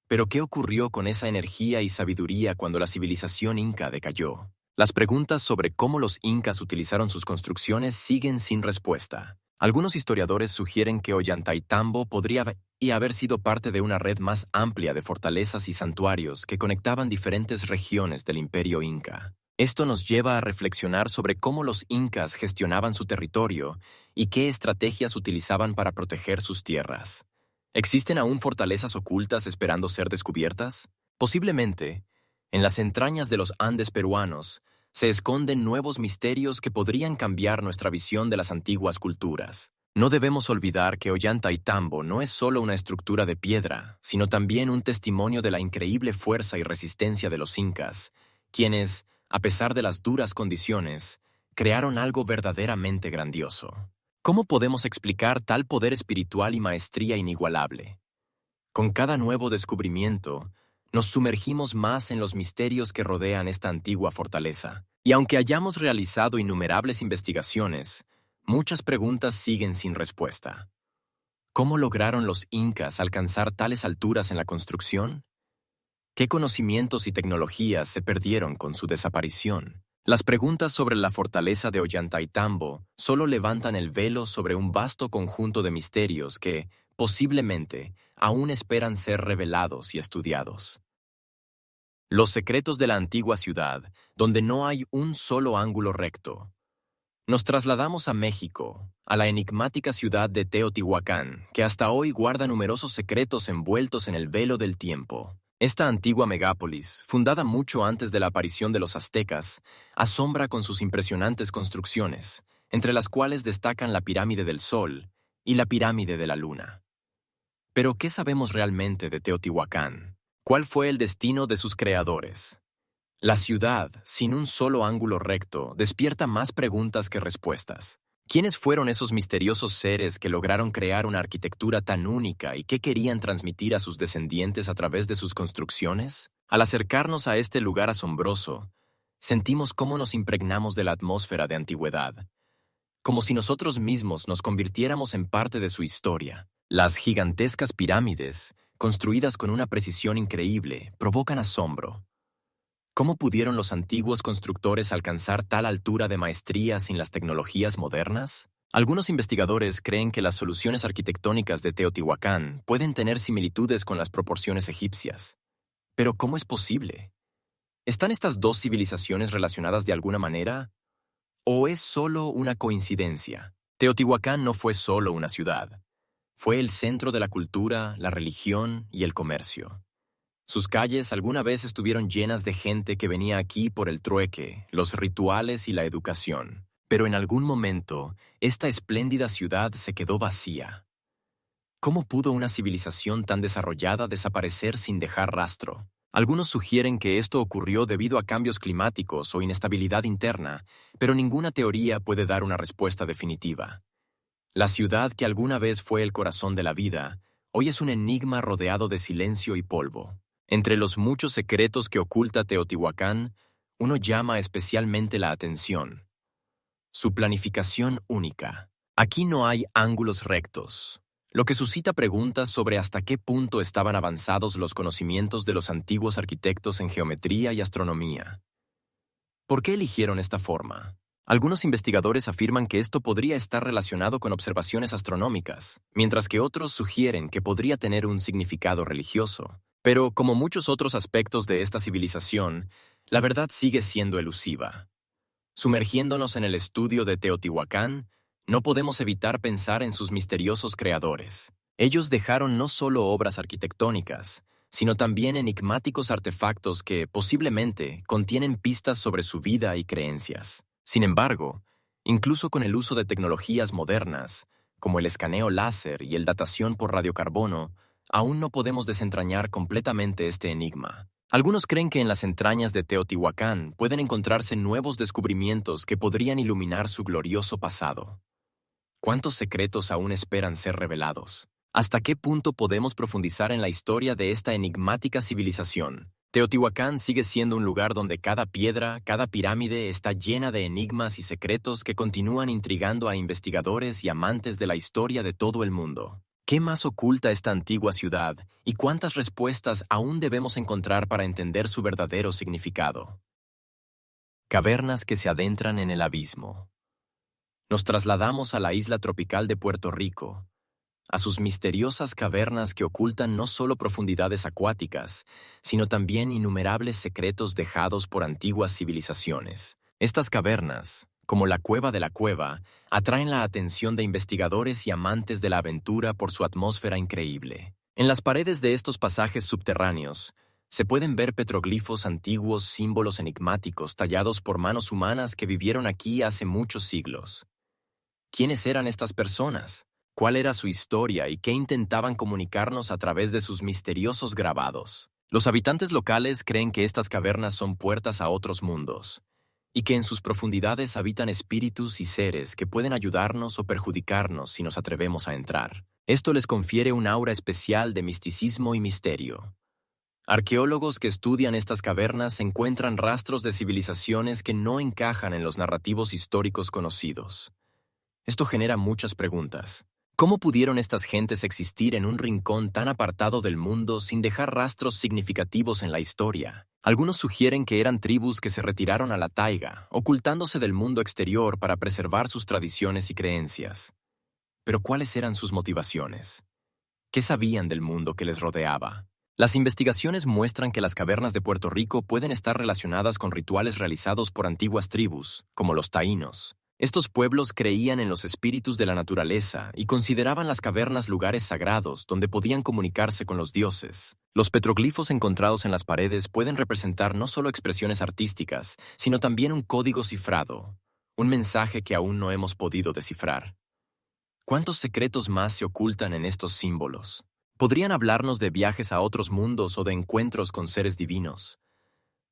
Speaker 1: Pero ¿qué ocurrió con esa energía y sabiduría cuando la civilización inca decayó? Las preguntas sobre cómo los incas utilizaron sus construcciones siguen sin respuesta. Algunos historiadores sugieren que Ollantaytambo podría haber sido parte de una red más amplia de fortalezas y santuarios que conectaban diferentes regiones del imperio inca. Esto nos lleva a reflexionar sobre cómo los incas gestionaban su territorio y qué estrategias utilizaban para proteger sus tierras. ¿Existen aún fortalezas ocultas esperando ser descubiertas? Posiblemente, en las entrañas de los Andes peruanos, se esconden nuevos misterios que podrían cambiar nuestra visión de las antiguas culturas. No debemos olvidar que Ollantaytambo no es solo una estructura de piedra, sino también un testimonio de la increíble fuerza y resistencia de los incas, quienes, a pesar de las duras condiciones, crearon algo verdaderamente grandioso. ¿Cómo podemos explicar tal poder espiritual y maestría inigualable? Con cada nuevo descubrimiento, nos sumergimos más en los misterios que rodean esta antigua fortaleza. Y aunque hayamos realizado innumerables investigaciones, muchas preguntas siguen sin respuesta. ¿Cómo lograron los incas alcanzar tales alturas en la construcción? ¿Qué conocimientos y tecnologías se perdieron con su desaparición? Las preguntas sobre la fortaleza de Ollantaytambo solo levantan el velo sobre un vasto conjunto de misterios que, posiblemente, aún esperan ser revelados y estudiados. Los secretos de la antigua ciudad, donde no hay un solo ángulo recto. Nos trasladamos a México, a la enigmática ciudad de Teotihuacán, que hasta hoy guarda numerosos secretos envueltos en el velo del tiempo. Esta antigua megápolis, fundada mucho antes de la aparición de los aztecas, asombra con sus impresionantes construcciones, entre las cuales destacan la Pirámide del Sol y la Pirámide de la Luna. Pero, ¿qué sabemos realmente de Teotihuacán? ¿Cuál fue el destino de sus creadores? La ciudad, sin un solo ángulo recto, despierta más preguntas que respuestas. ¿Quiénes fueron esos misteriosos seres que lograron crear una arquitectura tan única y qué querían transmitir a sus descendientes a través de sus construcciones? Al acercarnos a este lugar asombroso, sentimos cómo nos impregnamos de la atmósfera de antigüedad, como si nosotros mismos nos convirtiéramos en parte de su historia. Las gigantescas pirámides, construidas con una precisión increíble, provocan asombro. ¿Cómo pudieron los antiguos constructores alcanzar tal altura de maestría sin las tecnologías modernas? Algunos investigadores creen que las soluciones arquitectónicas de Teotihuacán pueden tener similitudes con las proporciones egipcias. Pero ¿cómo es posible? ¿Están estas dos civilizaciones relacionadas de alguna manera? ¿O es solo una coincidencia? Teotihuacán no fue solo una ciudad. Fue el centro de la cultura, la religión y el comercio. Sus calles alguna vez estuvieron llenas de gente que venía aquí por el trueque, los rituales y la educación. Pero en algún momento, esta espléndida ciudad se quedó vacía. ¿Cómo pudo una civilización tan desarrollada desaparecer sin dejar rastro? Algunos sugieren que esto ocurrió debido a cambios climáticos o inestabilidad interna, pero ninguna teoría puede dar una respuesta definitiva. La ciudad que alguna vez fue el corazón de la vida, hoy es un enigma rodeado de silencio y polvo. Entre los muchos secretos que oculta Teotihuacán, uno llama especialmente la atención: su planificación única. Aquí no hay ángulos rectos, lo que suscita preguntas sobre hasta qué punto estaban avanzados los conocimientos de los antiguos arquitectos en geometría y astronomía. ¿Por qué eligieron esta forma? Algunos investigadores afirman que esto podría estar relacionado con observaciones astronómicas, mientras que otros sugieren que podría tener un significado religioso. Pero, como muchos otros aspectos de esta civilización, la verdad sigue siendo elusiva. Sumergiéndonos en el estudio de Teotihuacán, no podemos evitar pensar en sus misteriosos creadores. Ellos dejaron no solo obras arquitectónicas, sino también enigmáticos artefactos que, posiblemente, contienen pistas sobre su vida y creencias. Sin embargo, incluso con el uso de tecnologías modernas, como el escaneo láser y el datación por radiocarbono, aún no podemos desentrañar completamente este enigma. Algunos creen que en las entrañas de Teotihuacán pueden encontrarse nuevos descubrimientos que podrían iluminar su glorioso pasado. ¿Cuántos secretos aún esperan ser revelados? ¿Hasta qué punto podemos profundizar en la historia de esta enigmática civilización? Teotihuacán sigue siendo un lugar donde cada piedra, cada pirámide está llena de enigmas y secretos que continúan intrigando a investigadores y amantes de la historia de todo el mundo. ¿Qué más oculta esta antigua ciudad y cuántas respuestas aún debemos encontrar para entender su verdadero significado? Cavernas que se adentran en el abismo. Nos trasladamos a la isla tropical de Puerto Rico, a sus misteriosas cavernas que ocultan no solo profundidades acuáticas, sino también innumerables secretos dejados por antiguas civilizaciones. Estas cavernas, como la Cueva de la Cueva, atraen la atención de investigadores y amantes de la aventura por su atmósfera increíble. En las paredes de estos pasajes subterráneos, se pueden ver petroglifos antiguos, símbolos enigmáticos tallados por manos humanas que vivieron aquí hace muchos siglos. ¿Quiénes eran estas personas? ¿Cuál era su historia y qué intentaban comunicarnos a través de sus misteriosos grabados? Los habitantes locales creen que estas cavernas son puertas a otros mundos, y que en sus profundidades habitan espíritus y seres que pueden ayudarnos o perjudicarnos si nos atrevemos a entrar. Esto les confiere un aura especial de misticismo y misterio. Arqueólogos que estudian estas cavernas encuentran rastros de civilizaciones que no encajan en los narrativos históricos conocidos. Esto genera muchas preguntas. ¿Cómo pudieron estas gentes existir en un rincón tan apartado del mundo sin dejar rastros significativos en la historia? Algunos sugieren que eran tribus que se retiraron a la taiga, ocultándose del mundo exterior para preservar sus tradiciones y creencias. Pero ¿cuáles eran sus motivaciones? ¿Qué sabían del mundo que les rodeaba? Las investigaciones muestran que las cavernas de Puerto Rico pueden estar relacionadas con rituales realizados por antiguas tribus, como los taínos. Estos pueblos creían en los espíritus de la naturaleza y consideraban las cavernas lugares sagrados donde podían comunicarse con los dioses. Los petroglifos encontrados en las paredes pueden representar no solo expresiones artísticas, sino también un código cifrado, un mensaje que aún no hemos podido descifrar. ¿Cuántos secretos más se ocultan en estos símbolos? Podrían hablarnos de viajes a otros mundos o de encuentros con seres divinos.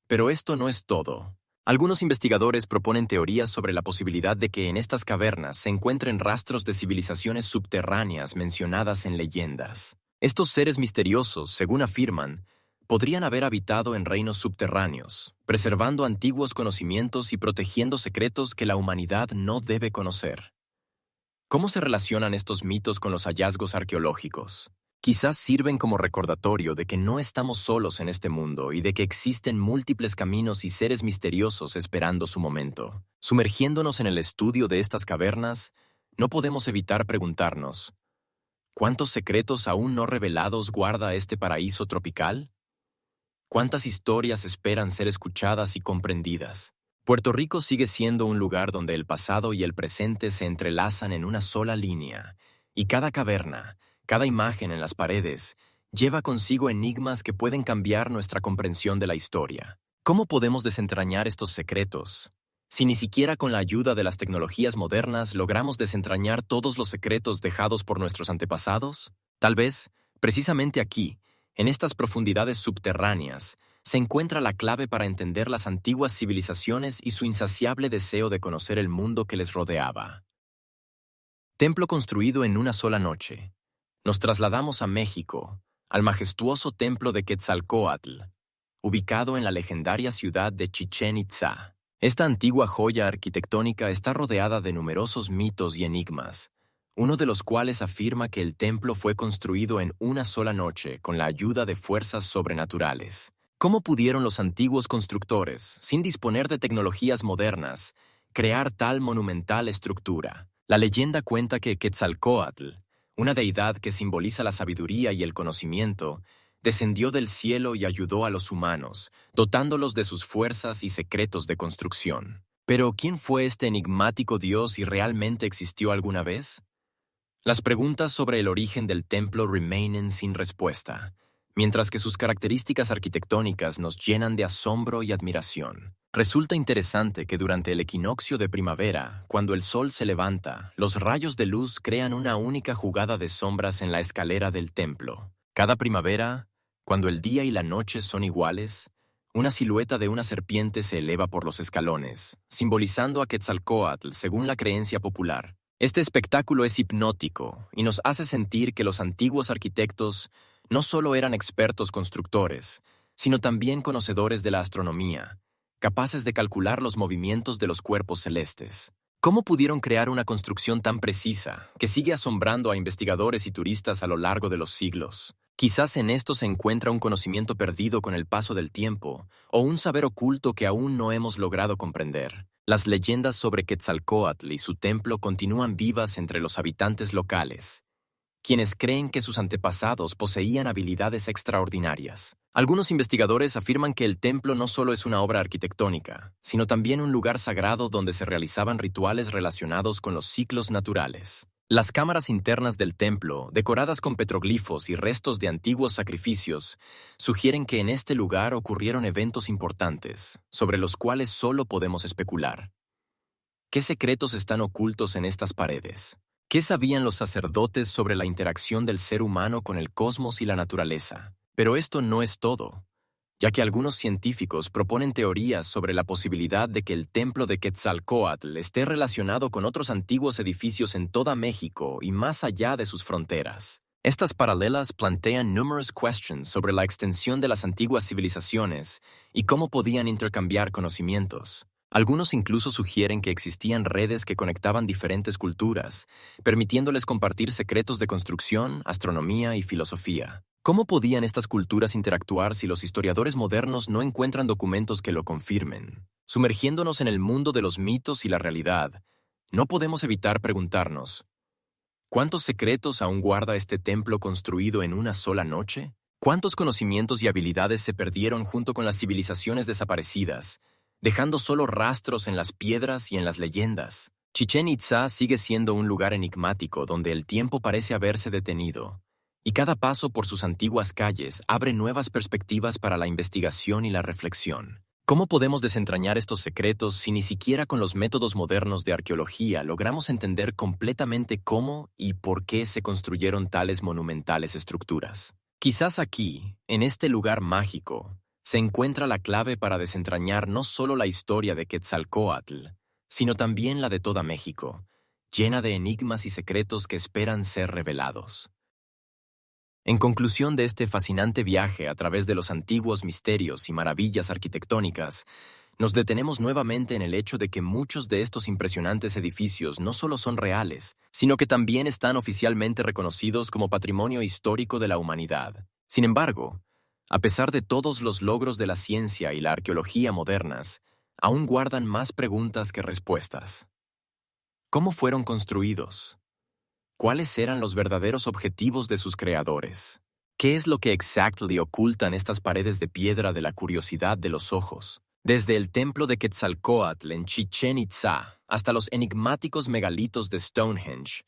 Speaker 1: Pero esto no es todo. Algunos investigadores proponen teorías sobre la posibilidad de que en estas cavernas se encuentren rastros de civilizaciones subterráneas mencionadas en leyendas. Estos seres misteriosos, según afirman, podrían haber habitado en reinos subterráneos, preservando antiguos conocimientos y protegiendo secretos que la humanidad no debe conocer. ¿Cómo se relacionan estos mitos con los hallazgos arqueológicos? Quizás sirven como recordatorio de que no estamos solos en este mundo y de que existen múltiples caminos y seres misteriosos esperando su momento. Sumergiéndonos en el estudio de estas cavernas, no podemos evitar preguntarnos, ¿cuántos secretos aún no revelados guarda este paraíso tropical? ¿Cuántas historias esperan ser escuchadas y comprendidas? Puerto Rico sigue siendo un lugar donde el pasado y el presente se entrelazan en una sola línea, y cada caverna, cada imagen en las paredes, lleva consigo enigmas que pueden cambiar nuestra comprensión de la historia. ¿Cómo podemos desentrañar estos secretos? Si ni siquiera con la ayuda de las tecnologías modernas logramos desentrañar todos los secretos dejados por nuestros antepasados, tal vez, precisamente aquí, en estas profundidades subterráneas, se encuentra la clave para entender las antiguas civilizaciones y su insaciable deseo de conocer el mundo que les rodeaba. Templo construido en una sola noche. Nos trasladamos a México, al majestuoso templo de Quetzalcóatl, ubicado en la legendaria ciudad de Chichén Itzá. Esta antigua joya arquitectónica está rodeada de numerosos mitos y enigmas, uno de los cuales afirma que el templo fue construido en una sola noche con la ayuda de fuerzas sobrenaturales. ¿Cómo pudieron los antiguos constructores, sin disponer de tecnologías modernas, crear tal monumental estructura? La leyenda cuenta que Quetzalcóatl, una deidad que simboliza la sabiduría y el conocimiento, descendió del cielo y ayudó a los humanos, dotándolos de sus fuerzas y secretos de construcción. Pero, ¿quién fue este enigmático dios y realmente existió alguna vez? Las preguntas sobre el origen del templo remainen sin respuesta, mientras que sus características arquitectónicas nos llenan de asombro y admiración. Resulta interesante que durante el equinoccio de primavera, cuando el sol se levanta, los rayos de luz crean una única jugada de sombras en la escalera del templo. Cada primavera, cuando el día y la noche son iguales, una silueta de una serpiente se eleva por los escalones, simbolizando a Quetzalcóatl según la creencia popular. Este espectáculo es hipnótico y nos hace sentir que los antiguos arquitectos no solo eran expertos constructores, sino también conocedores de la astronomía, capaces de calcular los movimientos de los cuerpos celestes. ¿Cómo pudieron crear una construcción tan precisa, que sigue asombrando a investigadores y turistas a lo largo de los siglos? Quizás en esto se encuentra un conocimiento perdido con el paso del tiempo, o un saber oculto que aún no hemos logrado comprender. Las leyendas sobre Quetzalcóatl y su templo continúan vivas entre los habitantes locales, quienes creen que sus antepasados poseían habilidades extraordinarias. Algunos investigadores afirman que el templo no solo es una obra arquitectónica, sino también un lugar sagrado donde se realizaban rituales relacionados con los ciclos naturales. Las cámaras internas del templo, decoradas con petroglifos y restos de antiguos sacrificios, sugieren que en este lugar ocurrieron eventos importantes, sobre los cuales solo podemos especular. ¿Qué secretos están ocultos en estas paredes? ¿Qué sabían los sacerdotes sobre la interacción del ser humano con el cosmos y la naturaleza? Pero esto no es todo, ya que algunos científicos proponen teorías sobre la posibilidad de que el templo de Quetzalcóatl esté relacionado con otros antiguos edificios en toda México y más allá de sus fronteras. Estas paralelas plantean numerous questions sobre la extensión de las antiguas civilizaciones y cómo podían intercambiar conocimientos. Algunos incluso sugieren que existían redes que conectaban diferentes culturas, permitiéndoles compartir secretos de construcción, astronomía y filosofía. ¿Cómo podían estas culturas interactuar si los historiadores modernos no encuentran documentos que lo confirmen? Sumergiéndonos en el mundo de los mitos y la realidad, no podemos evitar preguntarnos, ¿cuántos secretos aún guarda este templo construido en una sola noche? ¿Cuántos conocimientos y habilidades se perdieron junto con las civilizaciones desaparecidas, dejando solo rastros en las piedras y en las leyendas? Chichén Itzá sigue siendo un lugar enigmático donde el tiempo parece haberse detenido, y cada paso por sus antiguas calles abre nuevas perspectivas para la investigación y la reflexión. ¿Cómo podemos desentrañar estos secretos si ni siquiera con los métodos modernos de arqueología logramos entender completamente cómo y por qué se construyeron tales monumentales estructuras? Quizás aquí, en este lugar mágico, se encuentra la clave para desentrañar no solo la historia de Quetzalcóatl, sino también la de toda México, llena de enigmas y secretos que esperan ser revelados. En conclusión de este fascinante viaje a través de los antiguos misterios y maravillas arquitectónicas, Nos detenemos nuevamente en el hecho de que muchos de estos impresionantes edificios no solo son reales, sino que también están oficialmente reconocidos como patrimonio histórico de la humanidad. Sin embargo, a pesar de todos los logros de la ciencia y la arqueología modernas, aún guardan más preguntas que respuestas. ¿Cómo fueron construidos? ¿Cuáles eran los verdaderos objetivos de sus creadores? ¿Qué es lo que exactly ocultan estas paredes de piedra de la curiosidad de los ojos? Desde el templo de Quetzalcóatl en Chichén Itzá hasta los enigmáticos megalitos de Stonehenge,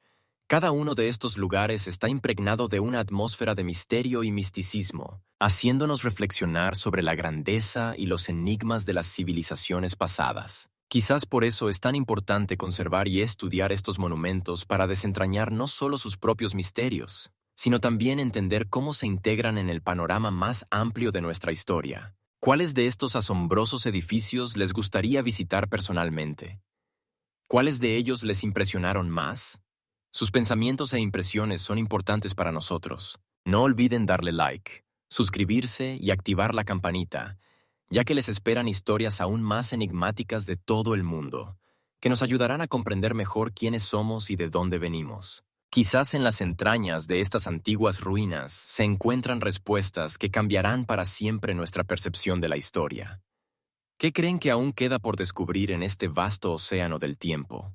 Speaker 1: cada uno de estos lugares está impregnado de una atmósfera de misterio y misticismo, haciéndonos reflexionar sobre la grandeza y los enigmas de las civilizaciones pasadas. Quizás por eso es tan importante conservar y estudiar estos monumentos para desentrañar no solo sus propios misterios, sino también entender cómo se integran en el panorama más amplio de nuestra historia. ¿Cuáles de estos asombrosos edificios les gustaría visitar personalmente? ¿Cuáles de ellos les impresionaron más? Sus pensamientos e impresiones son importantes para nosotros. No olviden darle like, suscribirse y activar la campanita, ya que les esperan historias aún más enigmáticas de todo el mundo, que nos ayudarán a comprender mejor quiénes somos y de dónde venimos. Quizás en las entrañas de estas antiguas ruinas se encuentran respuestas que cambiarán para siempre nuestra percepción de la historia. ¿Qué creen que aún queda por descubrir en este vasto océano del tiempo?